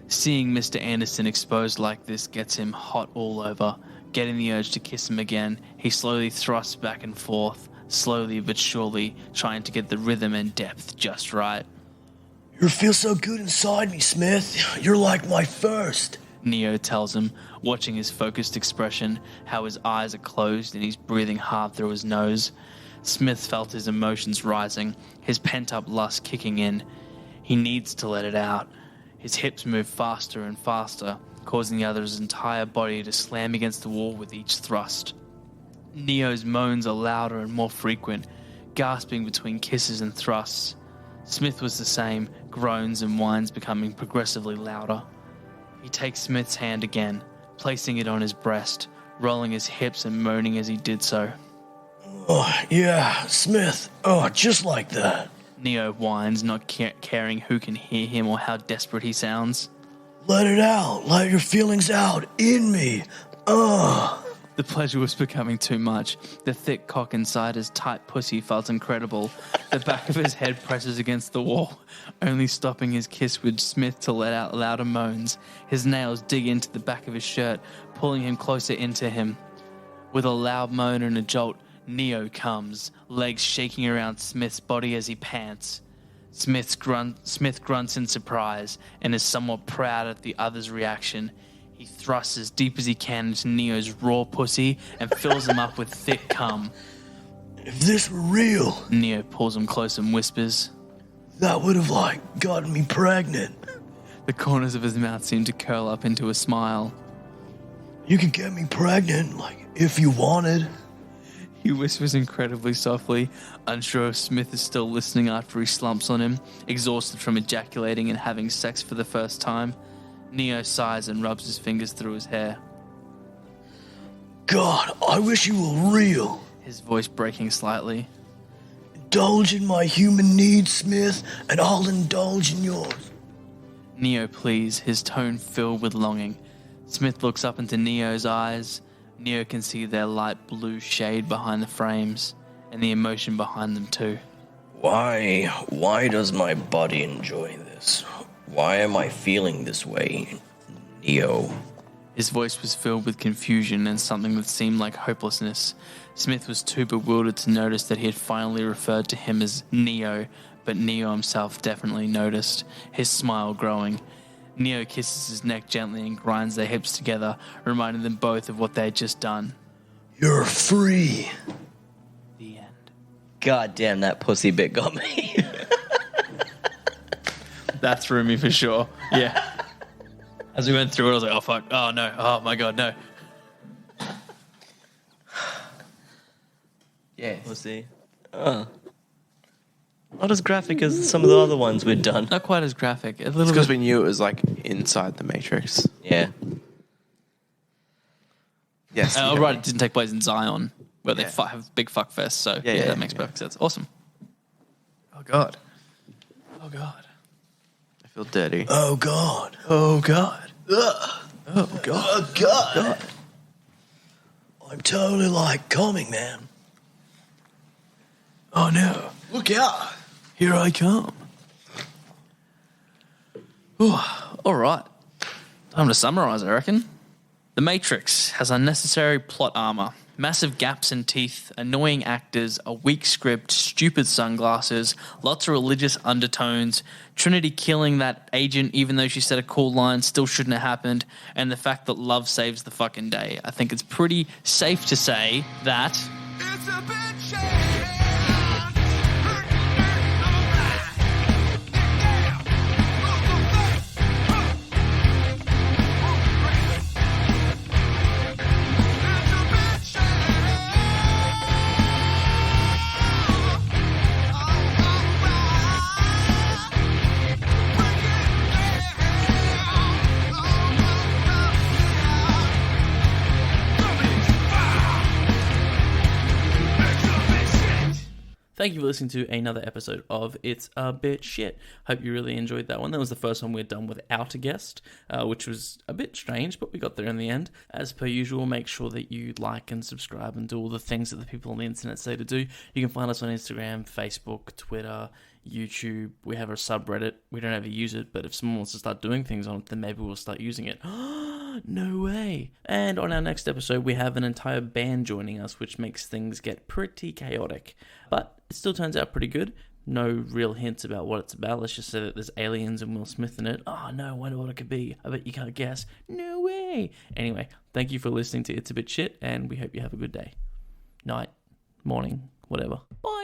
Seeing Mr. Anderson exposed like this gets him hot all over. Getting the urge to kiss him again, he slowly thrusts back and forth, slowly but surely, trying to get the rhythm and depth just right. You feel so good inside me, Smith. You're like my first. Neo tells him, watching his focused expression, how his eyes are closed and he's breathing hard through his nose. Smith felt his emotions rising, his pent-up lust kicking in. He needs to let it out. His hips move faster and faster, causing the other's entire body to slam against the wall with each thrust. Neo's moans are louder and more frequent, gasping between kisses and thrusts. Smith was the same, groans and whines becoming progressively louder. He takes Smith's hand again, placing it on his breast, rolling his hips and moaning as he did so. Oh, yeah, Smith. Oh, just like that. Neo whines, not caring who can hear him or how desperate he sounds. Let it out. Let your feelings out. In me. The pleasure was becoming too much. The thick cock inside his tight pussy felt incredible. The back of his head presses against the wall, only stopping his kiss with Smith to let out louder moans. His nails dig into the back of his shirt, pulling him closer into him. With a loud moan and a jolt, Neo comes, legs shaking around Smith's body as he pants. Smith grunts in surprise and is somewhat proud at the other's reaction. He thrusts as deep as he can into Neo's raw pussy and fills him up with thick cum. If this were real, Neo pulls him close and whispers. that would have, gotten me pregnant. The corners of his mouth seem to curl up into a smile. You could get me pregnant, if you wanted. He whispers incredibly softly, unsure if Smith is still listening after he slumps on him, exhausted from ejaculating and having sex for the first time. Neo sighs and rubs his fingers through his hair, God, I wish you were real. his voice breaking slightly. Indulge in my human needs, Smith, and I'll indulge in yours. Neo pleads, his tone filled with longing. Smith looks up into Neo's eyes. Neo can see their light blue shade behind the frames, and the emotion behind them too. Why does my body enjoy this? Why am I feeling this way, Neo? His voice was filled with confusion and something that seemed like hopelessness. Smith was too bewildered to notice that he had finally referred to him as Neo, but Neo himself definitely noticed, his smile growing. Neo kisses his neck gently and grinds their hips together, reminding them both of what they had just done. You're free. The end. God damn, that pussy bit got me. That's roomy for sure. Yeah. As we went through it, I was like, oh, fuck. Oh, no. Oh, my God, no. Yeah. Pussy. Not as graphic as some of the other ones we'd done. Not quite as graphic. A It's little because bit. we knew it was inside the Matrix. Yeah. Yes. Oh, right. It didn't take place in Zion, where they Yeah. have big fuck fest. So, Yeah, that makes perfect sense. Awesome. Oh, God. Oh, God. I feel dirty. Oh, God. Oh, God. Ugh. Oh, God. Oh, God. I'm totally coming, man. Oh, no. Look out. Here I come. Ooh, all right. Time to summarize, I reckon. The Matrix has unnecessary plot armor, Massive gaps in teeth, annoying actors, a weak script, stupid sunglasses, lots of religious undertones, Trinity killing that agent even though she said a cool line still shouldn't have happened, and the fact that love saves the fucking day. I think it's pretty safe to say that... It's a bit shady. Thank you for listening to another episode of It's a Bit Shit. Hope you really enjoyed that one. That was the first one we'd done without a guest, which was a bit strange, but we got there in the end. As per usual, make sure that you like and subscribe and do all the things that the people on the internet say to do. You can find us on Instagram, Facebook, Twitter, YouTube. We have a subreddit. We don't ever use it, but if someone wants to start doing things on it, then maybe we'll start using it. No way. And on our next episode, we have an entire band joining us, which makes things get pretty chaotic. But it still turns out pretty good. No real hints about what it's about. Let's just say that there's aliens and Will Smith in it. Oh no, I wonder what it could be. I bet you can't guess. No way. Anyway, thank you for listening to It's a Bit Shit, and we hope you have a good day. Night, morning, whatever. Bye.